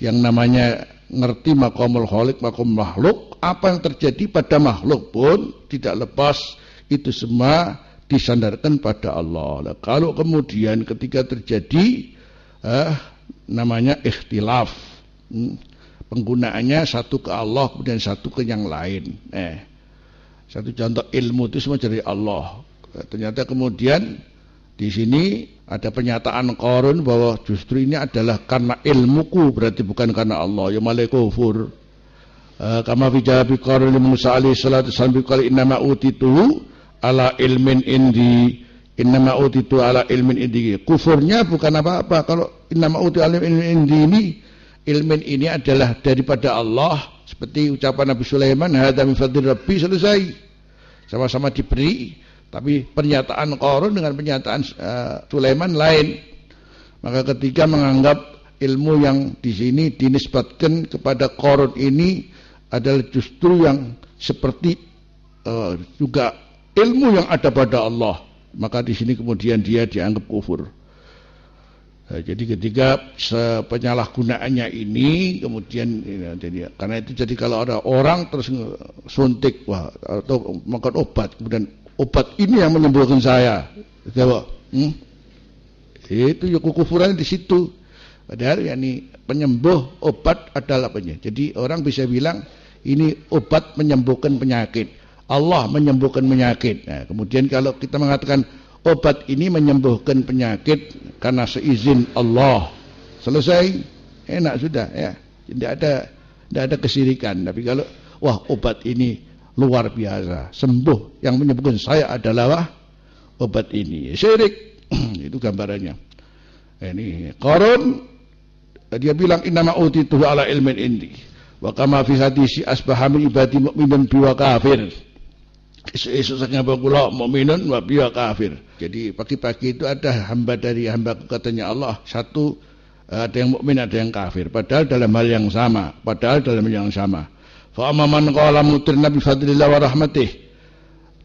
Speaker 1: yang namanya ngerti maqamul khaliq, maqamul makhluk, apa yang terjadi pada makhluk pun tidak lepas itu semua disandarkan pada Allah. Nah, kalau kemudian ketika terjadi namanya ikhtilaf, penggunaannya satu ke Allah kemudian satu ke yang lain. Satu contoh ilmu itu semua dari Allah. Ternyata kemudian di sini ada pernyataan Qarun bahwa justru ini adalah karena ilmuku, berarti bukan karena Allah. Ya malah kufur. Kama fi jawabi Qarun li Musa alaihi salatu wasallam qala inna ma utitu ala ilmin indi. Inna ma utitu ala ilmin indi. Kufurnya bukan apa-apa. Kalau inna ma utitu ala ilmin indi ini, ilmin ini adalah daripada Allah, seperti ucapan Nabi Sulaiman, hadza min fadli rabbi, selesai. Sama-sama diberi. Tapi pernyataan Qarun dengan pernyataan Sulaiman lain. Maka ketika menganggap ilmu yang di sini dinisbatkan kepada Qarun ini adalah justru yang seperti juga ilmu yang ada pada Allah, maka di sini kemudian dia dianggap kufur. Jadi ketika penyalahgunaannya ini kemudian jadi, karena itu jadi kalau ada orang terus suntik atau makan obat, kemudian obat ini yang menyembuhkan saya, itu ya kekufuran di situ. Padahal yakni penyembuh obat adalah apanya. Jadi orang bisa bilang ini obat menyembuhkan penyakit, Allah menyembuhkan penyakit. Nah, kemudian kalau kita mengatakan obat ini menyembuhkan penyakit karena seizin Allah, selesai, enak sudah ya. Tidak ada kesirikan. Tapi kalau wah obat ini luar biasa, sembuh, yang menyembuhkan saya adalah obat ini, syirik. Itu gambarannya. Ini Qarun dia bilang innama utitu ala ilmin indi wa kama fi hadisi asbaha min ibadi mu'minun biwa kafir. Isu-isu saking kula mukminun wa biwa kafir. Jadi pagi-pagi itu ada hamba dari hamba katanya Allah, satu ada yang mukmin ada yang kafir, padahal dalam hal yang sama. Fa amman qala mutirna bi fadlillah wa rahmatih.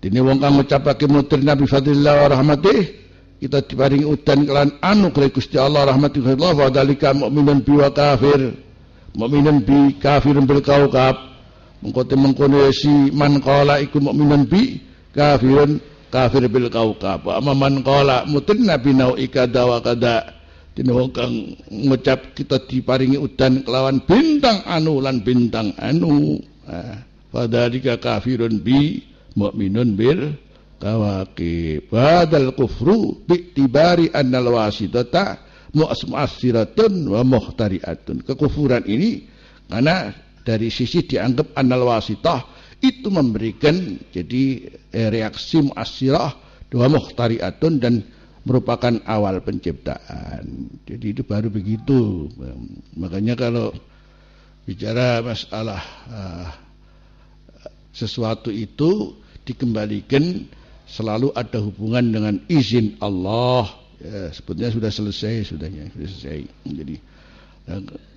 Speaker 1: Dene wong kang ngucapake mutirna bi fadlillah wa rahmatih, kita diparingi udan kelan anugerah Gusti Allah rahmatullah wa dzalika mukminun bi wa kafir. Mukminun bi kafirun bil kaukab. Mengkono si man qala iku mukminun bi kafirun kafir bil kaukab. Wa amman qala mutirna bi nau'i kada wa kada. Dene wong kang ngucap kita diparingi udan kelawan bintang anu lan bintang anu, fadzalika kafirun bi mukminun bil kawakib. Badal kufru bi'tibari annal wasitata mu'asiratun wa muhtari'atun. Kekufuran ini karena dari sisi dianggap annal wasitah itu memberikan jadi reaksi mu'asirah wa muhtari'atun dan merupakan awal penciptaan. Jadi itu baru begitu. Makanya kalau bicara masalah sesuatu itu dikembalikan selalu ada hubungan dengan izin Allah. Ya, sebetulnya sudah selesai. Jadi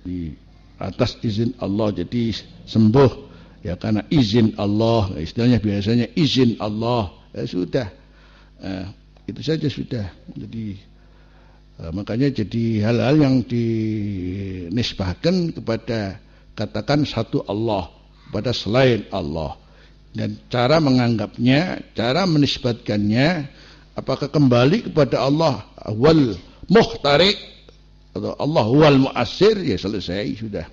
Speaker 1: di atas izin Allah jadi sembuh ya karena izin Allah. Istilahnya biasanya izin Allah. Ya sudah. Itu saja sudah. Jadi makanya jadi hal-hal yang dinisbahkan kepada katakan satu Allah kepada selain Allah, dan cara menganggapnya, cara menisbatkannya apakah kembali kepada Allah wal muhtari atau Allah wal mu'assir, ya selesai sudah.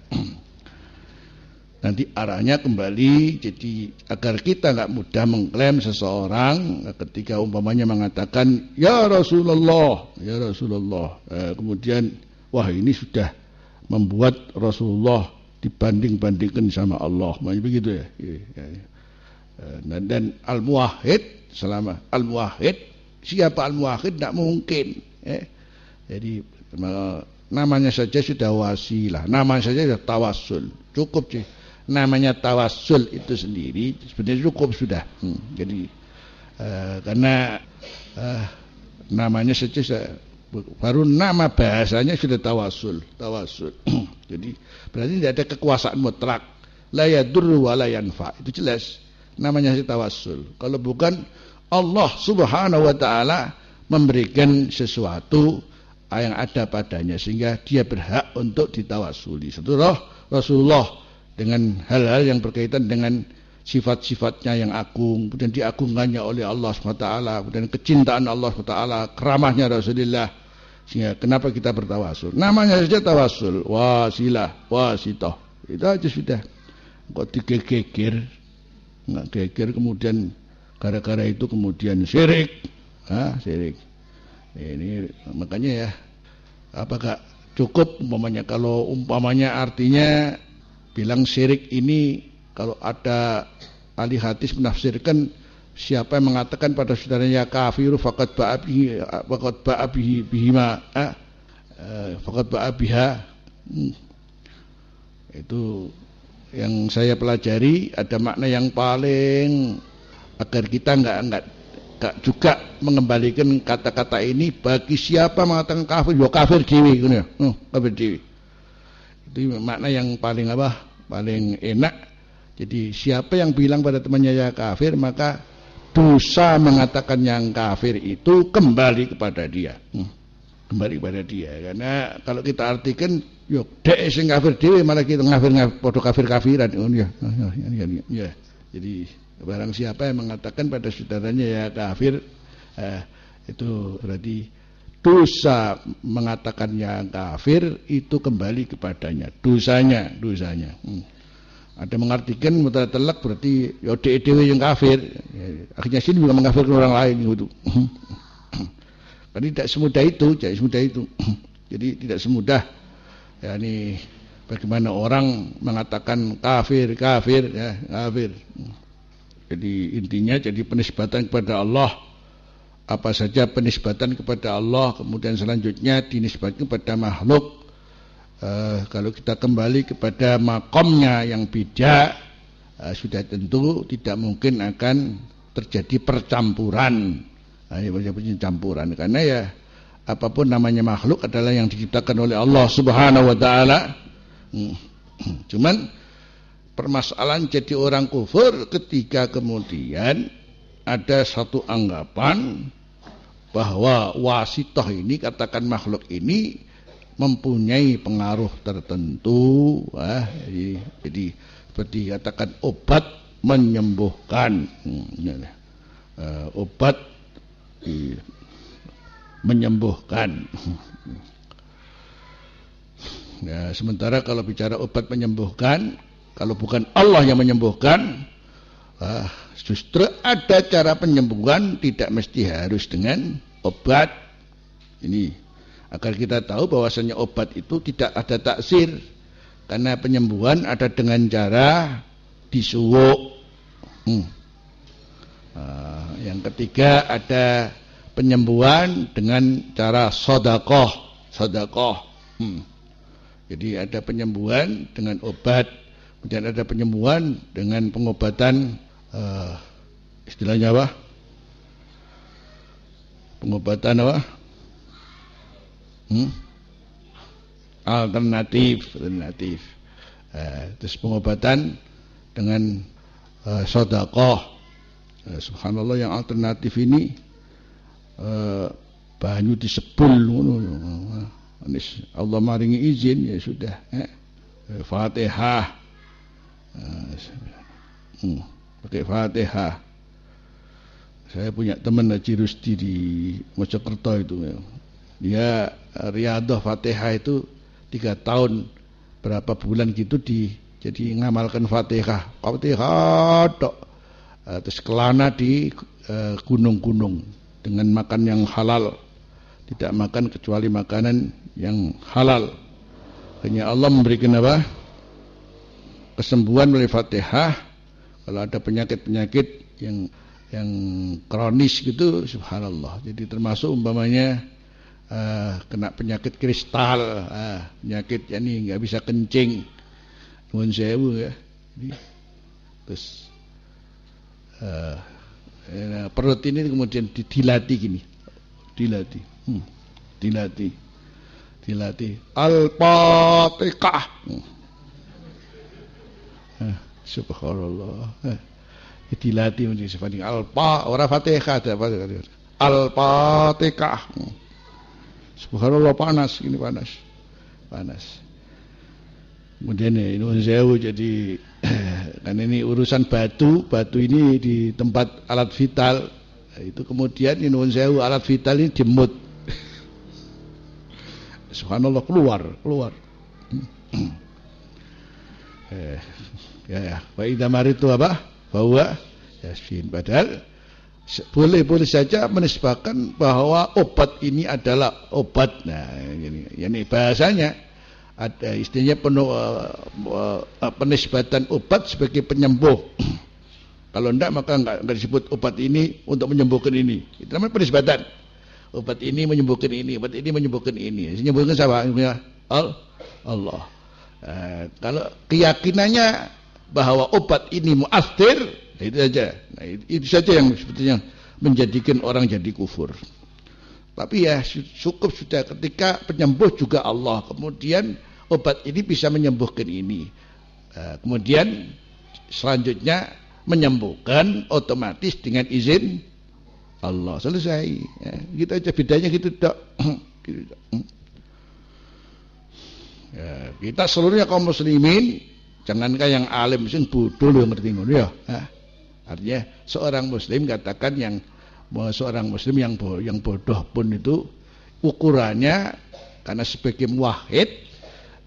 Speaker 1: Nanti arahnya kembali, jadi agar kita nggak mudah mengklaim seseorang ketika umpamanya mengatakan ya Rasulullah, kemudian wah ini sudah membuat Rasulullah dibanding-bandingkan sama Allah, makanya begitu ya. Dan al-muwahhid, selama al-muwahhid, siapa al-muwahhid tidak mungkin. Jadi namanya saja sudah wasilah, namanya saja sudah tawassul, cukup sih. namanya tawassul itu sendiri sebenarnya cukup sudah. Jadi karena namanya saja baru nama bahasanya sudah tawassul. Jadi berarti tidak ada kekuasaan mutlak. La yadurru wa la yanfa. Itu jelas. Namanya tawassul. Kalau bukan Allah Subhanahu wa taala memberikan sesuatu yang ada padanya sehingga dia berhak untuk ditawasuli. Setelah Rasulullah dengan hal-hal yang berkaitan dengan sifat-sifatnya yang agung, kemudian diagungkannya oleh Allah SWT, kemudian kecintaan Allah SWT, keramahnya Rasulullah, sehingga kenapa kita bertawasul? Namanya saja tawasul, wasilah, wasitoh, itu aja sudah. Kok digeger, nggak geger kemudian gara-gara itu kemudian syirik, syirik. Ini makanya ya, apakah cukup umpamanya kalau umpamanya artinya bilang syirik ini, kalau ada ahli hadis menafsirkan siapa yang mengatakan pada saudaranya kafir faqad ba'a bihima faqad ba'a biha, itu yang saya pelajari ada makna yang paling agar kita enggak juga mengembalikan kata-kata ini bagi siapa mengatakan kafir, ya kafir dewi gitu ya. Kafir dewi. Itu makna yang paling paling enak. Jadi siapa yang bilang pada temannya ya kafir, maka dosa mengatakan yang kafir itu kembali kepada dia. Kembali kepada dia. Karena kalau kita artikan yo dek sing kafir dewi malah kita padha kafir-kafiran ya. Jadi barang siapa yang mengatakan pada saudaranya ya kafir, itu berarti dosa mengatakan yang kafir itu kembali kepadanya, dosanya. Ada mengartikan mutlak berarti ya dewe yang kafir, akhirnya sini juga mengkafirkan orang lain gitu. Tapi tidak semudah itu. Jadi tidak semudah yakni bagaimana orang mengatakan kafir ya, kafir. Jadi intinya jadi penisbatan kepada Allah, apa saja penisbatan kepada Allah, kemudian selanjutnya dinisbatkan kepada makhluk. Kalau kita kembali kepada makomnya yang beda, sudah tentu tidak mungkin akan terjadi percampuran. Campuran karena ya apapun namanya makhluk adalah yang diciptakan oleh Allah Subhanahu wa taala. Cuman permasalahan jadi orang kufur ketika kemudian ada satu anggapan bahwa wasitoh ini, katakan makhluk ini mempunyai pengaruh tertentu, jadi seperti katakan obat menyembuhkan, obat menyembuhkan. Nah, sementara kalau bicara obat menyembuhkan, kalau bukan Allah yang menyembuhkan, justru ada cara penyembuhan tidak mesti harus dengan obat. Ini agar kita tahu bahwasanya obat itu tidak ada taksir, karena penyembuhan ada dengan cara disuwuk. Yang ketiga ada penyembuhan dengan cara sedekah. Jadi ada penyembuhan dengan obat, kemudian ada penyembuhan dengan pengobatan, istilahnya apa? Pengobatan apa? Alternatif. Terus pengobatan dengan sedekah. Subhanallah, yang alternatif ini banyu disebul ngono. Allah maringi izin ya sudah. Fatihah. Pakai Fatihah. Saya punya teman Haji Rusdi di Mojokerto itu. Dia riadah Fatihah itu 3 tahun berapa bulan gitu jadi ngamalkan Fatihah tok. Terus kelana di gunung-gunung dengan makan yang halal, tidak makan kecuali makanan yang halal. Hanya Allah memberikan apa? Kesembuhan melalui Fatihah. Kalau ada penyakit-penyakit yang kronis gitu, subhanallah. Jadi termasuk umpamanya kena penyakit kristal, penyakit ini nggak bisa kencing, nuwun sewu ya. Terus perut ini kemudian dilatih gini, dilatih Al-Fatihah. Subhanallah. Dilatih menjadi seperti orang Fatihah ada Al-Fatihah. Subhanallah, panas. Kemudian ini sewu jadi kan ini urusan batu ini di tempat alat vital itu, kemudian ini sewu alat vital ini jemut. Subhanallah, keluar. Ya. Wa idza maritu apa? Bahwa yasin. Padahal boleh saja menisbahkan bahwa obat ini adalah obat. Nah, ini bahasanya ada istilahnya penisbatan obat sebagai penyembuh. Kalau enggak maka enggak disebut obat ini untuk menyembuhkan ini. Itu namanya penisbatan. Obat ini menyembuhkan ini, obat ini menyembuhkan ini. Menyembuhkan siapa? Allah. Kalau keyakinannya bahwa obat ini mu'athir, itu saja. Nah, itu saja yang sebetulnya menjadikan orang jadi kufur. Tapi ya cukup sudah ketika penyembuh juga Allah. Kemudian obat ini bisa menyembuhkan ini. Kemudian selanjutnya menyembuhkan otomatis dengan izin Allah. Selesai. Ya, gitu aja, bedanya gitu dok. Ya, kita seluruhnya kaum muslimin, jangankah yang alim sing bodoh yang ngerti ngono ya. Artinya seorang muslim katakan seorang muslim yang bodoh pun itu ukurannya karena sebagai muwahhid,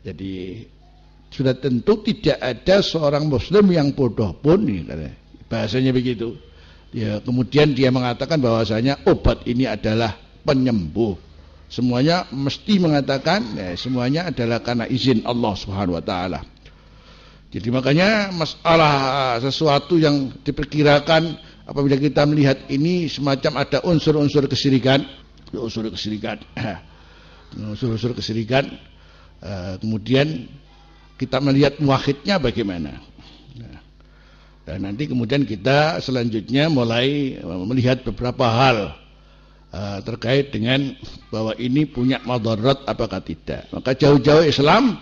Speaker 1: jadi sudah tentu tidak ada seorang muslim yang bodoh pun nih, bahasanya begitu. Ya, kemudian dia mengatakan bahwasanya obat ini adalah penyembuh. Semuanya mesti mengatakan semuanya adalah karena izin Allah Subhanahu wa taala. Jadi makanya masalah sesuatu yang diperkirakan apabila kita melihat ini semacam ada unsur-unsur kesirikan, kemudian kita melihat muwahhidnya bagaimana. Dan nanti kemudian kita selanjutnya mulai melihat beberapa hal terkait dengan bahwa ini punya madarat apakah tidak. Maka jauh-jauh Islam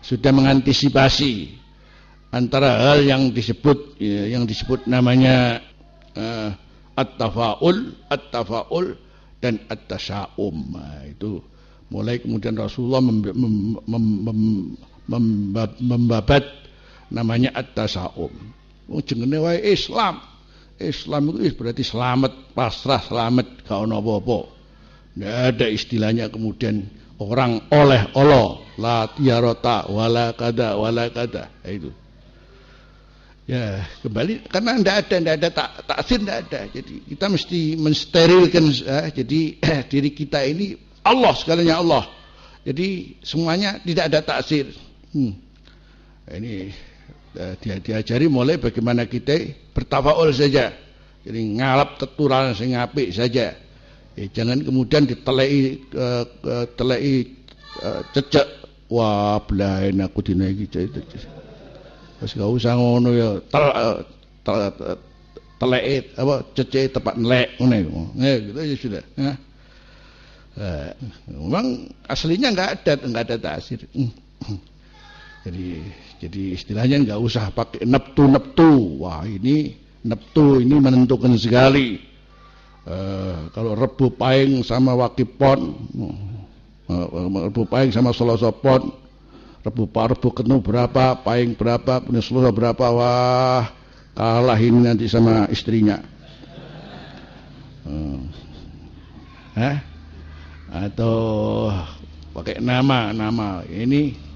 Speaker 1: sudah mengantisipasi antara hal yang disebut namanya at-tafaul dan at-tasya'um. Nah, itu mulai kemudian Rasulullah membabat namanya at-tasya'um. Jenenge wae Islam itu berarti selamat, pasrah, selamat, gak ono apa-apa. Nggak ada istilahnya kemudian orang oleh Allah, la tiarota wala kada. Itu. Ya, kembali karena tidak ada taksir, tidak ada. Jadi kita mesti mensterilkan jadi diri kita ini Allah, segalanya Allah. Jadi semuanya tidak ada taksir. Ini diajari mulai bagaimana kita bertafaul saja. Jadi ngalap teturan sing apik saja. Jangan kemudian diteleki cecek. Wah, blahen aku dina iki wis gak usah ngono ya. Teleki apa cecek tepat nelek ngono. Gitu ya sudah. Memang aslinya enggak ada taksir. Jadi istilahnya nggak usah pakai neptu. Wah, ini neptu ini menentukan sekali. Kalau Rebu Pahing sama Wakipon, Rebu Pahing sama Selasa Pon, Rebu Kenu berapa, Pahing berapa, punya Selasa berapa, wah kalah ini nanti sama istrinya. Atau pakai nama ini.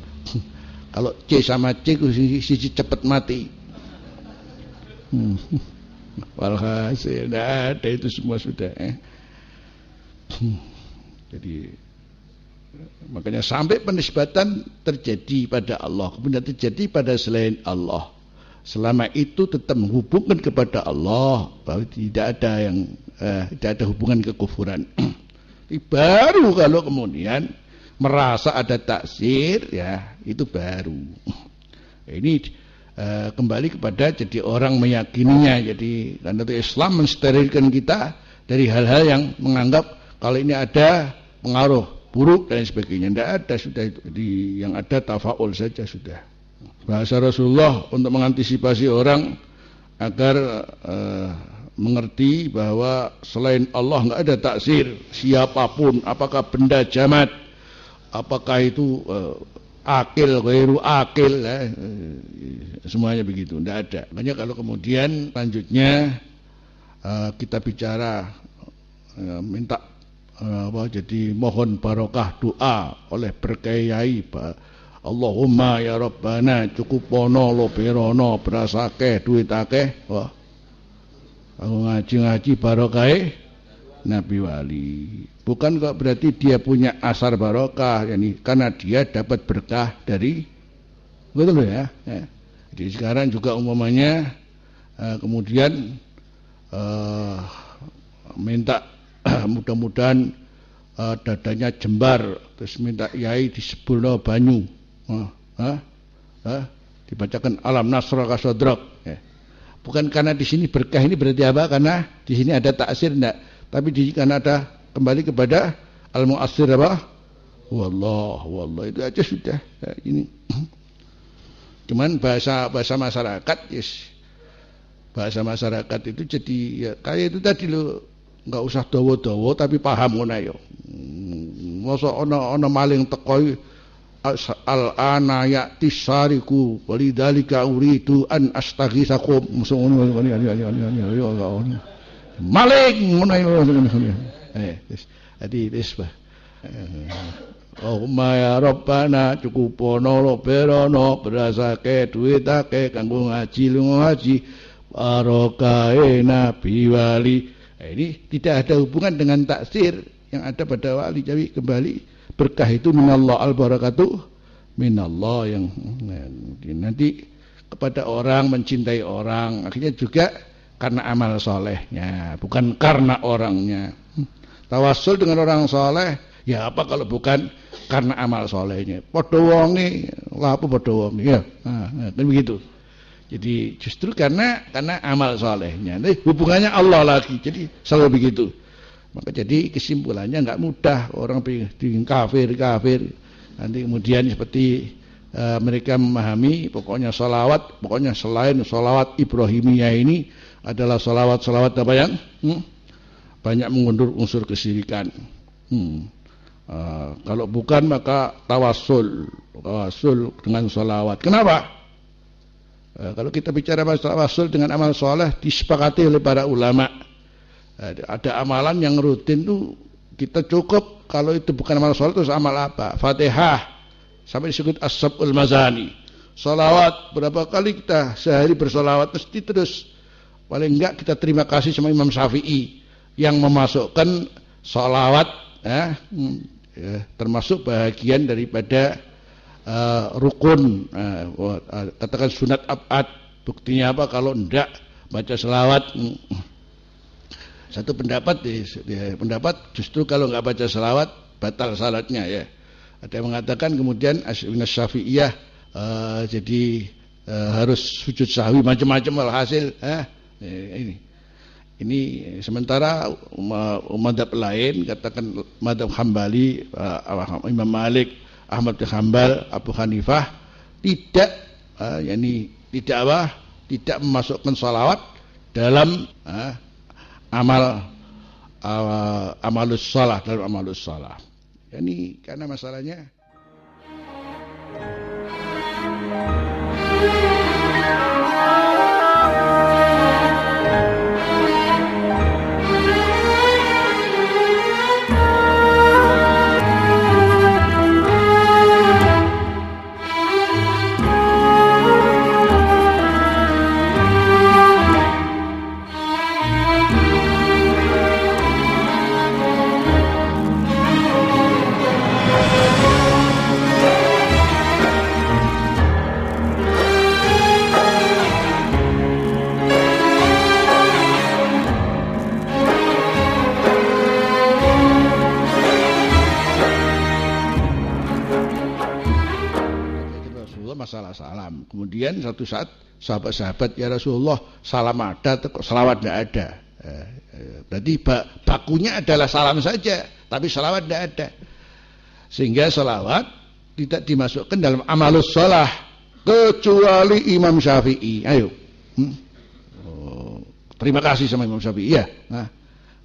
Speaker 1: Kalau C sama C sisi cepat mati. Walhasil tidak ada itu semua sudah. Jadi makanya sampai penisbatan terjadi pada Allah, kemudian terjadi pada selain Allah. Selama itu tetap menghubungkan kepada Allah, bahwa tidak ada hubungan kekufuran. Baru kalau kemudian merasa ada taksir, ya itu baru. Ini kembali kepada jadi orang meyakininya. Jadi karena itu Islam mensterilkan kita dari hal-hal yang menganggap kalau ini ada pengaruh buruk dan sebagainya. Tidak ada, sudah itu. Jadi yang ada tafaul saja sudah. Bahasa Rasulullah untuk mengantisipasi orang agar mengerti bahwa selain Allah nggak ada taksir siapapun, apakah benda jamat, apakah itu akil, ghairu akil, semuanya begitu, tidak ada. Makanya kalau kemudian lanjutnya kita bicara minta jadi mohon barokah doa oleh berkiai, Allahumma ya Rabbana cukupono loberono berasake duit akeh, wah aku ngaji barokah Nabi Wali. Bukan kok berarti dia punya asar barokah, yani karena dia dapat berkah dari, betul ya. Jadi sekarang juga umpamanya kemudian minta mudah-mudahan dadanya jembar, terus minta yai disebulno banyu, dibacakan alam nasra kasodrok. Bukan karena di sini berkah ini berarti apa? Karena di sini ada taksir, enggak. Tapi karena ada kembali kepada al-mu'assir apa? Wallah itu aja sudah. Ini cuman bahasa masyarakat, yes. Bahasa masyarakat itu jadi ya, kayak itu tadi lo, nggak usah dawa-dawa tapi paham ngono ya. Masa ana maling teko al-ana ya'ti sariku walidhalika uridu an astaghisakum musun maling ngono jadi desbah Allahumma ya Rabbana cukupono loberono berasake duit akeh kanggo ngaji lunga ngaji barokahe Nabi Wali. Ini tidak ada hubungan dengan taksir yang ada pada wali. Jadi kembali berkah itu minallah, al-barakatuh minallah, yang nanti kepada orang, mencintai orang, akhirnya juga karena amal solehnya, bukan karena orangnya. Tawassul dengan orang soleh, ya apa kalau bukan karena amal solehnya. Padha wonge, lah apa padha wonge ya. Kan begitu. Jadi justru karena amal solehnya. Nah, hubungannya Allah lagi. Jadi selalu begitu. Maka jadi kesimpulannya nggak mudah orang bikin kafir. Nanti kemudian seperti mereka memahami pokoknya salawat, pokoknya selain salawat Ibrahimiyah ini adalah salawat apa yang banyak mengundang unsur kesyirikan. Kalau bukan maka tawasul dengan salawat. Kenapa? Kalau kita bicara masalah tawasul dengan amal soleh disepakati oleh para ulama. Ada amalan yang rutin tuh kita cukup, kalau itu bukan amal soleh terus amal apa? Fatihah sampai disebut as-sab'ul mazani. Salawat, berapa kali kita sehari bersolawat mesti terus. Paling enggak kita terima kasih sama Imam Syafi'i yang memasukkan salawat termasuk bagian daripada rukun, katakan sunat abad. Buktinya apa? Kalau enggak baca selawat, satu pendapat justru kalau enggak baca selawat batal salatnya ya. Ada yang mengatakan kemudian Asy-Syafi'iyah Syafi'iyah jadi harus sujud sahwi macam-macam alhasil. Ini sementara mazhab lain, katakan mazhab Hambali, Imam Malik, Ahmad bin Hanbal, Abu Hanifah tidak tidak memasukkan salawat dalam amalus shalah, dalam amalus shalah. Ini karena masalahnya masalah salam. Kemudian satu saat sahabat-sahabat, ya Rasulullah, salam ada, kok selawat tidak ada. Berarti bakunya adalah salam saja, tapi selawat tidak ada. Sehingga selawat tidak dimasukkan dalam amalus sholah kecuali Imam Syafi'i. Ayo, terima kasih sama Imam Syafi'i ya. Nah,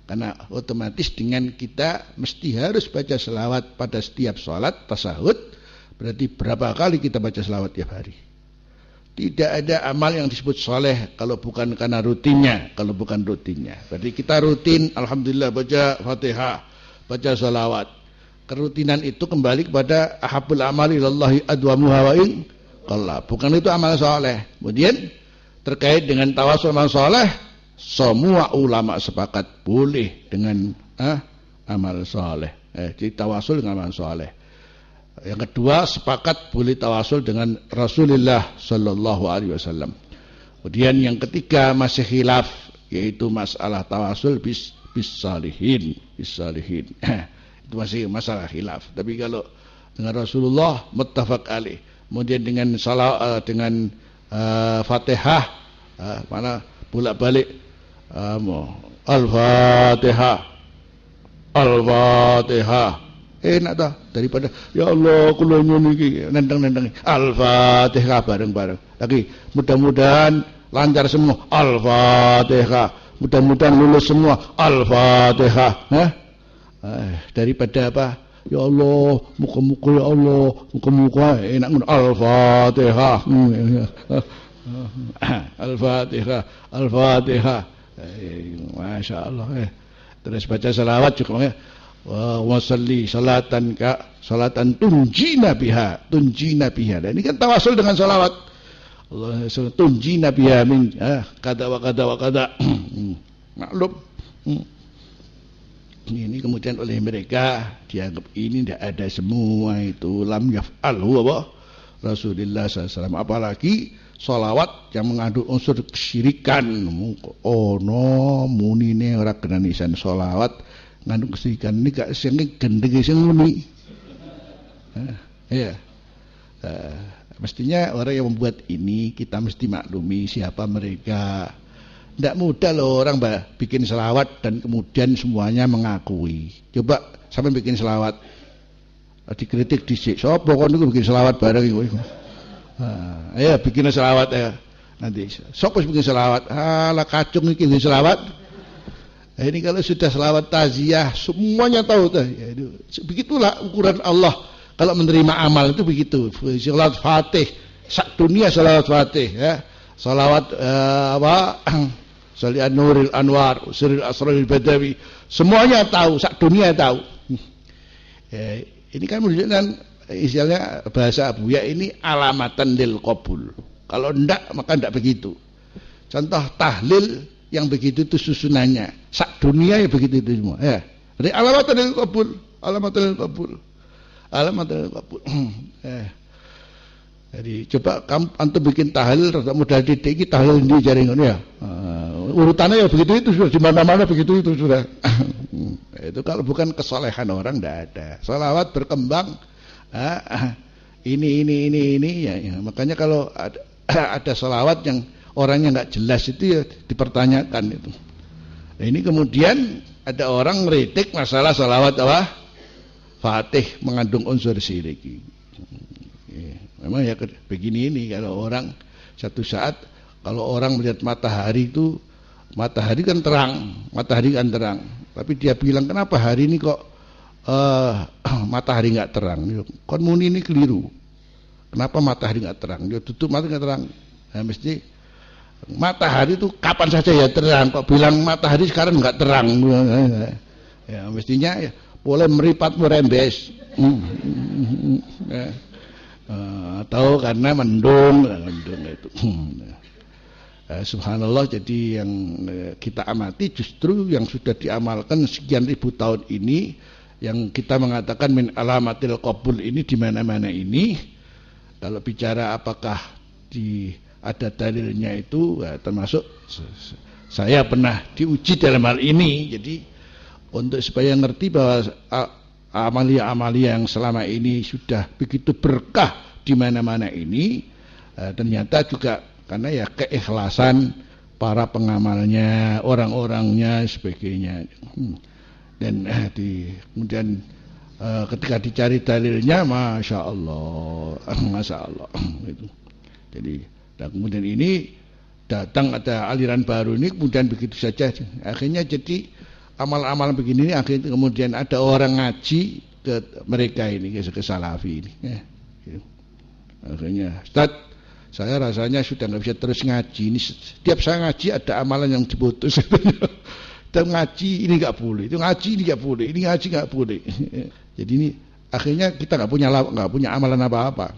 Speaker 1: karena otomatis dengan kita mesti harus baca selawat pada setiap sholat tasahud. Berarti berapa kali kita baca selawat tiap hari? Tidak ada amal yang disebut soleh kalau bukan karena rutinnya. Kalau bukan rutinnya, berarti kita rutin, alhamdulillah, baca Fatihah, baca salawat. Kerutinan itu kembali kepada ahabul amali ilallahi adwamuha wa in qalla. Bukan itu amal soleh. Kemudian terkait dengan tawasul amal soleh, semua ulama sepakat boleh dengan amal soleh. Jadi tawasul dengan amal soleh. Yang kedua, sepakat boleh tawasul dengan Rasulullah Sallallahu Alaihi Wasallam. Kemudian yang ketiga masih khilaf, yaitu masalah tawasul bis salihin. Itu masih masalah khilaf. Tapi kalau dengan Rasulullah muttafaq alaih. Kemudian dengan dengan Fatihah, mana bolak-balik Al-Fatihah. Enak dah daripada ya Allah kula nyuwun iki nendang-nendang Al-Fatihah bareng-bareng. Lagi mudah-mudahan lancar semua Al-Fatihah. Mudah-mudahan lulus semua Al-Fatihah. Daripada apa? Ya Allah, muka-muka ya Allah, muka-muka enak ngono Al-Fatihah. Al-Fatihah. Masya Allah. Terus baca salawat juga. Wa salli salatan tunjina biha. Dan ini kan tawasul dengan salawat. Allah tunjina biha min kada wa kada. Maklum. Ini kemudian oleh mereka dianggap ini tidak ada semua itu lam yaf'alhu apa Rasulullah SAW. Apalagi salawat yang mengandung unsur kesyirikan. Ono munine ora kena nisan salawat ngandung kesyirikan. Ini gak sing gendeng sing muni. Mestinya orang yang membuat ini kita mesti maklumi siapa mereka. Tidak mudah loh orang bikin selawat dan kemudian semuanya mengakui. Coba sampai bikin selawat dikritik dhisik. Sopo kon niku bikin selawat bareng iku. Ya bikin selawat ya. Nanti sopo bikin selawat? Lah kacung iki bikin selawat. Ini kalau sudah selawat taziah semuanya tahu tuh. Ya, begitulah ukuran Allah kalau menerima amal itu begitu. Selawat Fatih, sak dunia selawat Fatih ya. Selawat Sali An-Nuril Anwar, Siril Asraril Badawi, semuanya tahu, sak dunia tahu. Ini kan menunjukkan istilahnya bahasa Abuya ini alamatan lil qabul. Kalau enggak maka enggak begitu. Contoh tahlil yang begitu itu susunannya, sak dunia ya begitu itu semua. Ya. Jadi alamatan lil qabul. Jadi coba kamu antum bikin tahlil modal didik iki tahlil ndi jare ngono ya. Urutannya ya begitu itu sudah di mana-mana begitu itu sudah. Itu kalau bukan kesolehan orang tidak ada. Salawat berkembang ini ya. Makanya kalau ada salawat yang orangnya nggak jelas itu ya dipertanyakan itu. Nah, ini kemudian ada orang ngeritik masalah salawat apa? Fatih mengandung unsur syirik. Memang ya begini ini kalau orang satu saat kalau orang melihat matahari itu matahari kan terang tapi dia bilang kenapa hari ini kok matahari nggak terang? Kon muni ini keliru. Kenapa matahari nggak terang? Dia tutup matahari nggak terang. Nah, mesti matahari itu kapan saja ya terang. Kok bilang matahari sekarang nggak terang? Ya mestinya ya, boleh meripat merembes. Atau karena mendung itu. Subhanallah, jadi yang kita amati justru yang sudah diamalkan sekian ribu tahun ini, yang kita mengatakan min alamatil qabul ini di mana-mana ini. Kalau bicara apakah ada dalilnya itu, termasuk saya pernah diuji dalam hal ini. Jadi untuk supaya ngerti bahwa amalia-amalia yang selama ini sudah begitu berkah, di mana-mana ini ternyata juga karena ya keikhlasan para pengamalnya, orang-orangnya, sebagainya. Dan kemudian ketika dicari dalilnya, masya Allah, gitu. Jadi, dan kemudian ini datang ada aliran baru ini, kemudian begitu saja, akhirnya jadi amal-amal begini ini, akhirnya kemudian ada orang ngaji ke mereka ini, ke Salafi ini. Gitu. Akhirnya, Ustaz, saya rasanya sudah nggak bisa terus ngaji. Ini setiap saya ngaji ada amalan yang diputus. Dan ngaji ini nggak boleh, itu ngaji ini nggak boleh, ini ngaji nggak boleh. Jadi ini akhirnya kita nggak punya amalan apa-apa.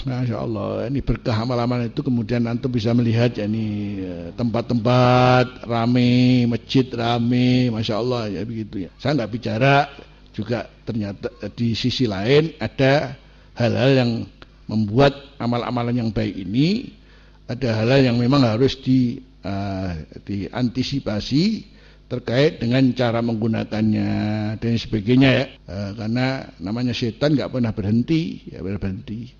Speaker 1: Masya Allah, ini berkah amal-amal itu. Kemudian antum bisa melihat ya ini tempat-tempat rame, masjid rame, masya Allah ya begitu ya. Saya nggak bicara juga ternyata di sisi lain ada hal-hal yang membuat amal-amalan yang baik ini, ada hal-hal yang memang harus diantisipasi terkait dengan cara menggunakannya dan sebagainya ya. Karena namanya setan nggak pernah berhenti, ya berhenti.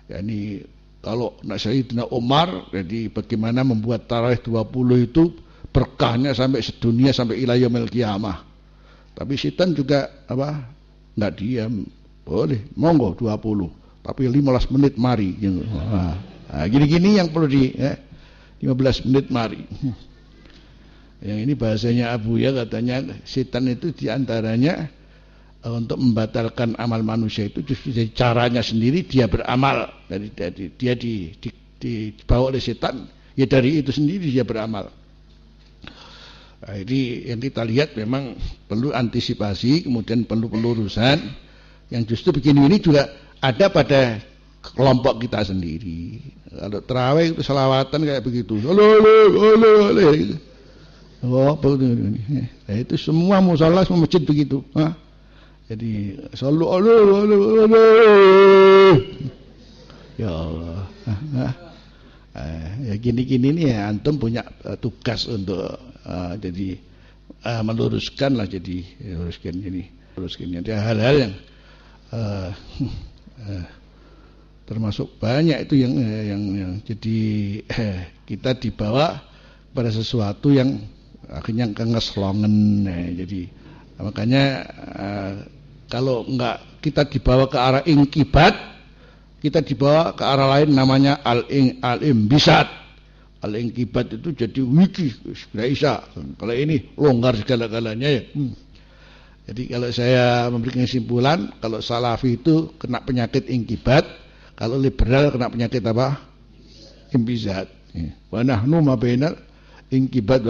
Speaker 1: Ya ini kalau Sayyidina Umar, jadi bagaimana membuat tarawih 20 itu berkahnya sampai sedunia, sampai ila yaumil qiyamah. Tapi setan juga nggak diam, boleh monggo 20, tapi 15 menit mari gitu. Gini-gini yang perlu 15 menit mari. Yang ini bahasanya Abu ya, katanya setan itu diantaranya untuk membatalkan amal manusia itu justru dari caranya sendiri dia beramal. Jadi dia dibawa oleh setan, ya dari itu sendiri dia beramal. Nah, ini yang kita lihat memang perlu antisipasi, kemudian perlu pelurusan. Yang justru begini ini juga ada pada kelompok kita sendiri. Kalau terawih itu selawatan kayak begitu. Oleh. Oh, nah, itu semua musala, semua masjid begitu. Jadi selalu ya Allah. Ya gini-gini nih ya, antum punya tugas untuk jadi meluruskan lah, jadi luruskan ini. Ada hal-hal yang termasuk banyak itu yang jadi kita dibawa pada sesuatu yang akhirnya kengeslongen. Jadi makanya kalau enggak kita dibawa ke arah inkibat, kita dibawa ke arah lain namanya al-imbisat. Al-inkibat itu jadi wiki, sudah bisa. Kalau ini longgar segala-galanya ya. Jadi kalau saya memberikan kesimpulan, kalau Salafi itu kena penyakit inkibat, kalau liberal kena penyakit apa? Imbisat. Wa nahnu ma bainal inkibat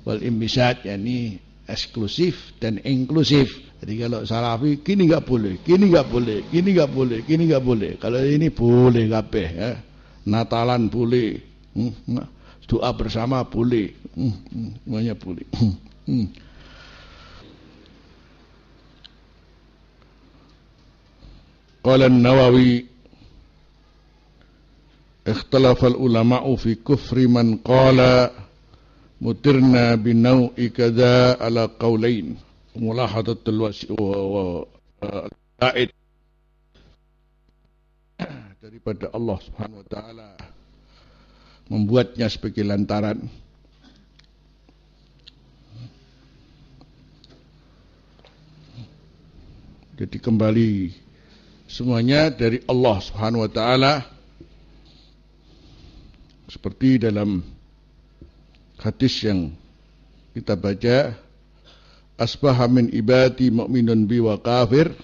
Speaker 1: wal imbisat, yakni eksklusif dan inklusif. Jadi kalau Salafi gini nggak boleh, gini nggak boleh, gini nggak boleh, gini nggak boleh. Kalau ini boleh kabeh ya. Natalan boleh, doa bersama boleh, semuanya boleh. Qala an-Nawawi ikhtalafa al-ulama'u fi kufri man qala mutirna binau'i kadza ala qaulain mulahadatul wa'id daripada Allah Subhanahu wa taala membuatnya sebagai lantaran. Jadi kembali semuanya dari Allah Subhanahu wa taala, seperti dalam hadis yang kita baca, asbaha min ibadi mu'minun bi wa kafir,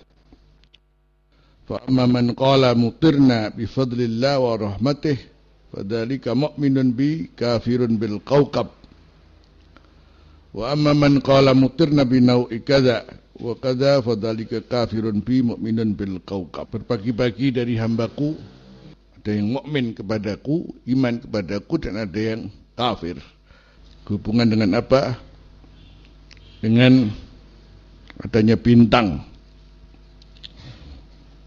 Speaker 1: fa amma man qala mutirna bi fadlillah wa rahmatih fadzalika mu'minun bi kafirun bil kawkab, wa amma man qala mutirna bi nau'i kadza wa kadza fadzalika kafirun bi mu'minun bil kawkab. Berbagi-bagi dari hambaku, ada yang mukmin kepadaku, iman kepadaku, dan ada yang kafir. Hubungan dengan apa? Dengan adanya bintang.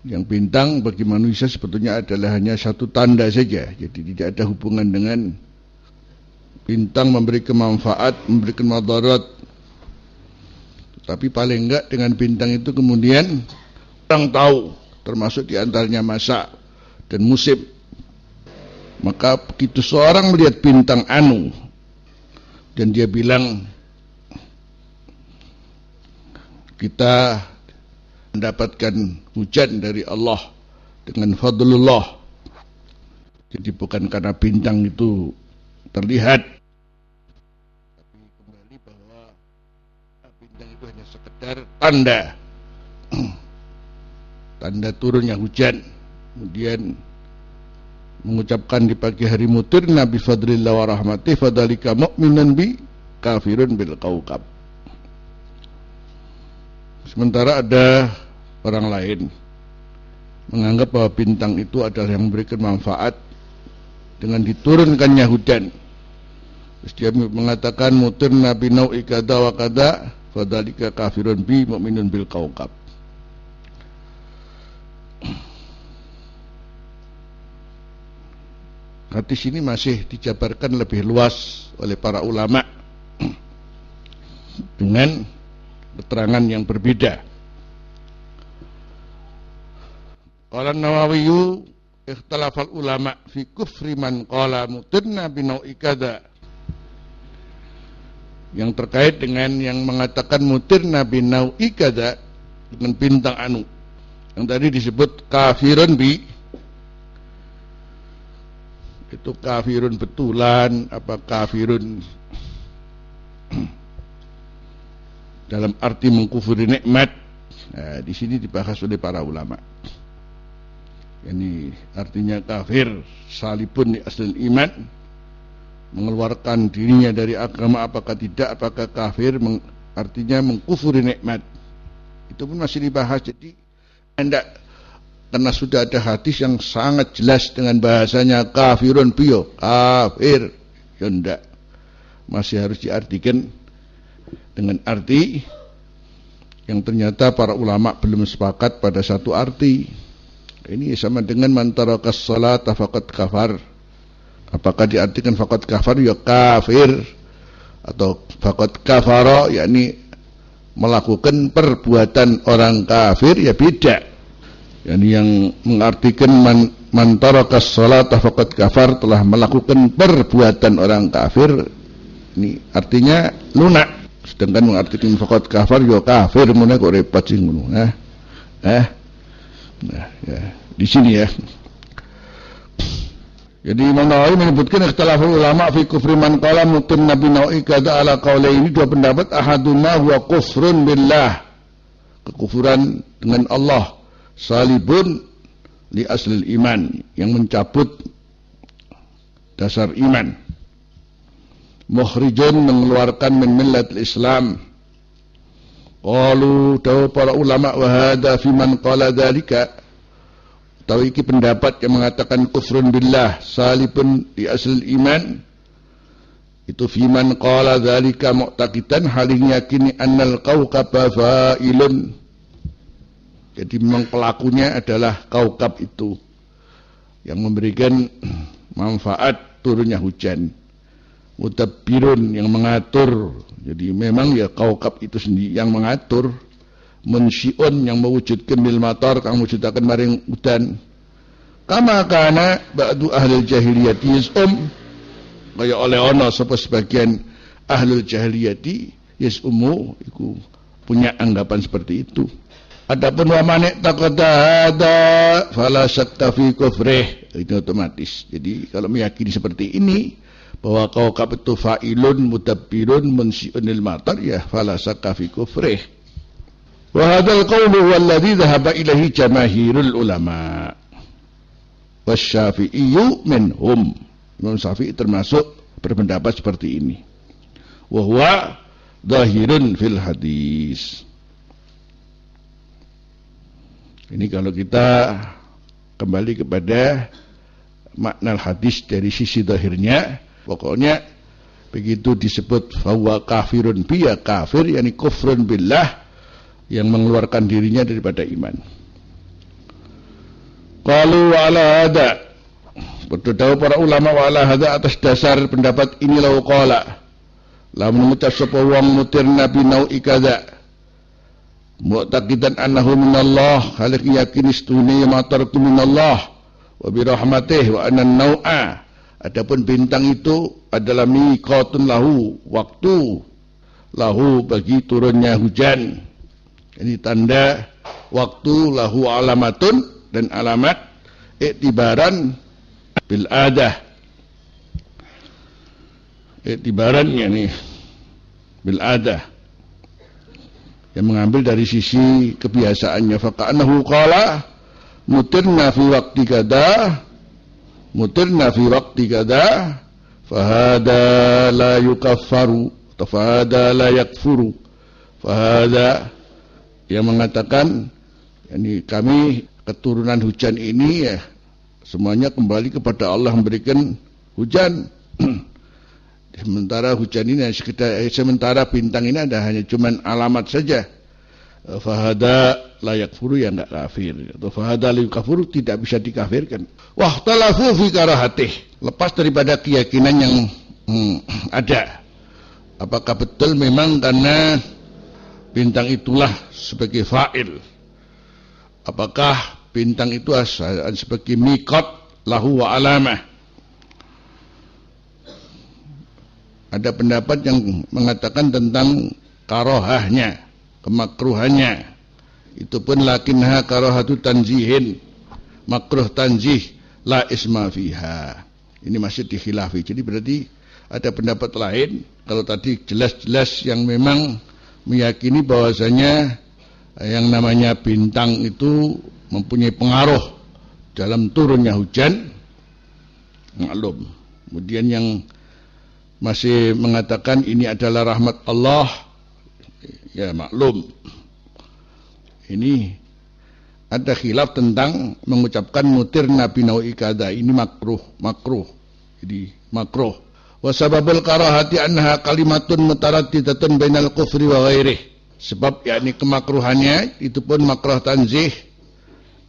Speaker 1: Yang bintang bagi manusia sebetulnya adalah hanya satu tanda saja. Jadi tidak ada hubungan dengan bintang memberi kemanfaat, memberikan madarat. Tapi paling enggak dengan bintang itu kemudian orang tahu termasuk diantaranya masa dan musim. Maka begitu seorang melihat bintang anu dan dia bilang, kita mendapatkan hujan dari Allah dengan fadlullah, jadi bukan karena bintang itu terlihat, tapi kembali bahwa bintang itu hanya sekedar tanda turunnya hujan. Kemudian mengucapkan di pagi hari, mutirna bi fadlillah wa rahmatih fadhalika mu'minan bi kafirun bil kaukab. Sementara ada orang lain menganggap bahwa bintang itu adalah yang memberikan manfaat dengan diturunkannya hujan. Terus dia mengatakan, mutirna bi nau'i kada wa kada fadhalika kafirun bi mu'minun bil kaukab. Hadis ini masih dijabarkan lebih luas oleh para ulama dengan keterangan yang berbeda. Qala Nawawi, ikhtalafal ulama fi kufri man qala mutirna bi nau'i kada. Yang terkait dengan yang mengatakan mutirna bi nau'i kada, dengan bintang anu, yang tadi disebut kafirun bi, itu kafirun betulan apa kafirun dalam arti mengkufuri nikmat. Nah, di sini dibahas oleh para ulama. Ini artinya kafir salibun di asal iman, mengeluarkan dirinya dari agama apakah tidak, apakah kafir artinya mengkufuri nikmat. Itu pun masih dibahas. Jadi hendak, karena sudah ada hadis yang sangat jelas dengan bahasanya kafirun biyo, kafir, ya enggak, masih harus diartikan dengan arti yang ternyata para ulama belum sepakat pada satu arti. Ini sama dengan man tarakas salata faqad kafar. Apakah diartikan faqad kafar ya kafir, atau faqad kafara yakni melakukan perbuatan orang kafir, ya beda. Yang mengartikan man tarakas salata faqad kafar, telah melakukan perbuatan orang kafir, ini artinya lunak. Sedangkan mengartikan faqad kafar ya kafir, mun kok repot sing ngono. Nah, ya, di sini ya. Jadi Imam Nawawi menyebutkan ikhtilaful ulama fi kufri man qala mutim nabi nau'i kada ala qaulaini, dua pendapat. Ahaduma huwa kufrun billah, kekufuran dengan Allah, salibun li aslil iman, yang mencabut dasar iman, mukhrijun, mengeluarkan min millatil Islam. Qalu, tahu para ulama, wa hadha fi man qala dzalika, tahu iki pendapat yang mengatakan kufrun billah salibun li aslil iman, itu fi man qala dzalika mu'taqidan, halih yakini annal kaukaba fa'ilun. Jadi memang pelakunya adalah kaukab itu yang memberikan manfaat turunnya hujan, mutabbirun, yang mengatur. Jadi memang ya kaukab itu sendiri yang mengatur, munsyiun, yang mewujudkan bil matar, kang mewujudaken maring udan. Kama kana ba'du ahlul jahiliyati yasum, kaya oleh ana sapa sebagian ahlul jahiliyati yasumu, iku punya anggapan seperti itu. Adapun wa man taqada hada fala syakka fi kufrih, itu otomatis. Jadi kalau meyakini seperti ini bahwa kaukab itu fa'ilun mudabbirun munsyi'unil matar, ya fala syakka fi kufrih. Wa hadzal qawlu huwa alladhi dhahaba ilaihi jamaahirul ulama wasyafi'iyyu minhum. Imam Syafi'i termasuk berpendapat seperti ini. Wa huwa dhahirun fil hadis. Ini kalau kita kembali kepada makna hadis dari sisi zahirnya, pokoknya begitu disebut fahuwa kafirun biya kafir, yakni kufrun billah, yang mengeluarkan dirinya daripada iman. Qalu wa ala hada, berdoa para ulama wa ala hada, atas dasar pendapat ini lau qala, lamun ngucap sapa wong mutir nabi nau'i kada, mu'taqidan annahu minallah, halik yakin istune matarku minallah wa birahmatih wa anna nau'a, adapun bintang itu adalah miqatun lahu, waktu lahu bagi turunnya hujan. Ini tanda waktu, lahu alamatun, dan alamat iktibaran bil adah, iktibaran yani bil adah, yang mengambil dari sisi kebiasaannya. Faqa'annahu qala mutirna fi waqti kada, mutirna fi waqti kada, fahada la yukaffaru, fahada la yakfuru. Fahada, yang mengatakan yani kami keturunan hujan ini ya semuanya kembali kepada Allah memberikan hujan. Sementara hujan ini sementara bintang ini ada hanya cuman alamat saja. Fahada layak furu, ya enggak kafir, atau fahada layak kafuru, tidak bisa dikafirkan. Wahtalafu fi karahatih, lepas daripada keyakinan yang ada, apakah betul memang karena bintang itulah sebagai fa'il, apakah bintang itu sebagai miqat lahu wa alamah. Ada pendapat yang mengatakan tentang karohahnya, kemakruhannya. Itu pun lakinha karohatu tanzihin, makruh tanzih, la isma fiha. Ini masih dikhilafi. Jadi berarti ada pendapat lain. Kalau tadi jelas-jelas yang memang meyakini bahwasanya yang namanya bintang itu mempunyai pengaruh dalam turunnya hujan, maklum. Kemudian yang masih mengatakan ini adalah rahmat Allah, ya maklum. Ini ada khilaf tentang mengucapkan mutirna binawi kada, ini makruh. Jadi makruh. Wa sababul karahati anha kalimatun mutaraddidatun bainal kufri wa ghairih. Sebab yakni kemakruhannya itu pun makruh tanzih,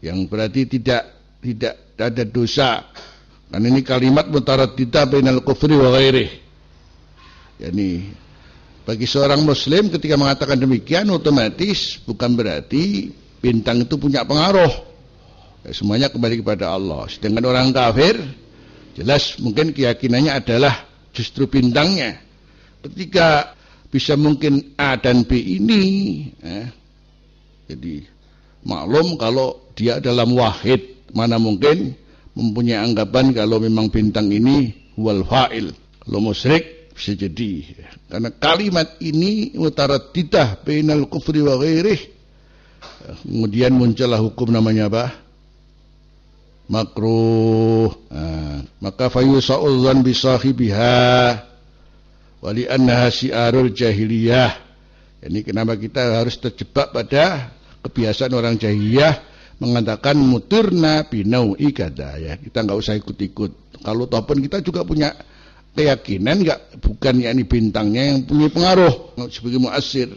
Speaker 1: yang berarti tidak ada dosa. Karena ini kalimat mutaraddidah bainal kufri wa ghairih. Yani bagi seorang muslim ketika mengatakan demikian otomatis bukan berarti bintang itu punya pengaruh. Ya, semuanya kembali kepada Allah. Sedangkan orang kafir jelas mungkin keyakinannya adalah justru bintangnya. Ketika bisa mungkin A dan B ini, jadi maklum kalau dia dalam wahid, mana mungkin mempunyai anggapan kalau memang bintang ini wal fa'il. Kalau musyrik bisa jadi, karena kalimat ini mutaraddidah bainal kufri wa ghairih. Kemudian muncullah hukum namanya apa? Makruh. Maka fayusa'ul dhan bisahibiha wali annaha syiarul jahiliyah. Ini kenapa kita harus terjebak pada kebiasaan orang jahiliyah mengatakan mutirna binau'i kada, ya. Kita enggak usah ikut-ikut. Kalau toh pun kita juga punya keyakinan, bukan yakni bintangnya yang punya pengaruh sebagai muasir.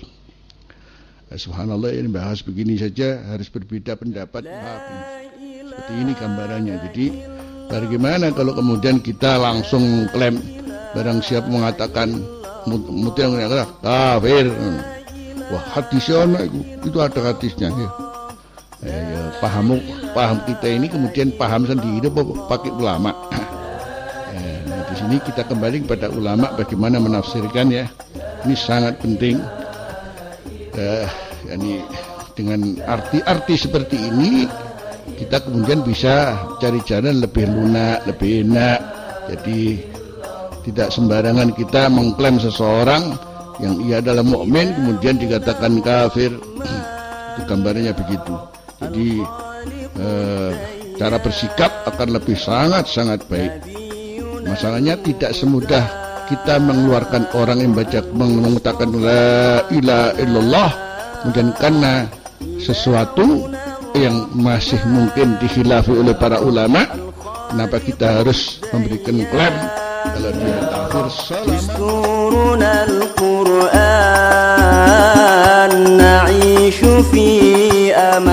Speaker 1: Subhanallah, ini bahas begini saja harus berbeda pendapat. Seperti ini gambarannya. Jadi bagaimana kalau kemudian kita langsung klaim barang siapa mengatakan mutir yang kafir. Wah, hadisnya itu ada hadisnya. Ya, paham kita ini kemudian paham sendiri pakai ulama. Di sini kita kembali kepada ulama bagaimana menafsirkan, ya. Ini sangat penting. Yani dengan arti-arti seperti ini kita kemudian bisa cari jalan lebih lunak, lebih enak. Jadi tidak sembarangan kita mengklaim seseorang yang ia adalah mukmin kemudian dikatakan kafir. Itu gambarnya begitu. Jadi cara bersikap akan lebih sangat baik. Masalahnya tidak semudah kita mengeluarkan orang yang mengatakan la ilaha illallah kemudian karena sesuatu yang masih mungkin dikhilafi oleh para ulama, kenapa kita harus memberikan klaim kalau dia kafir? Salaman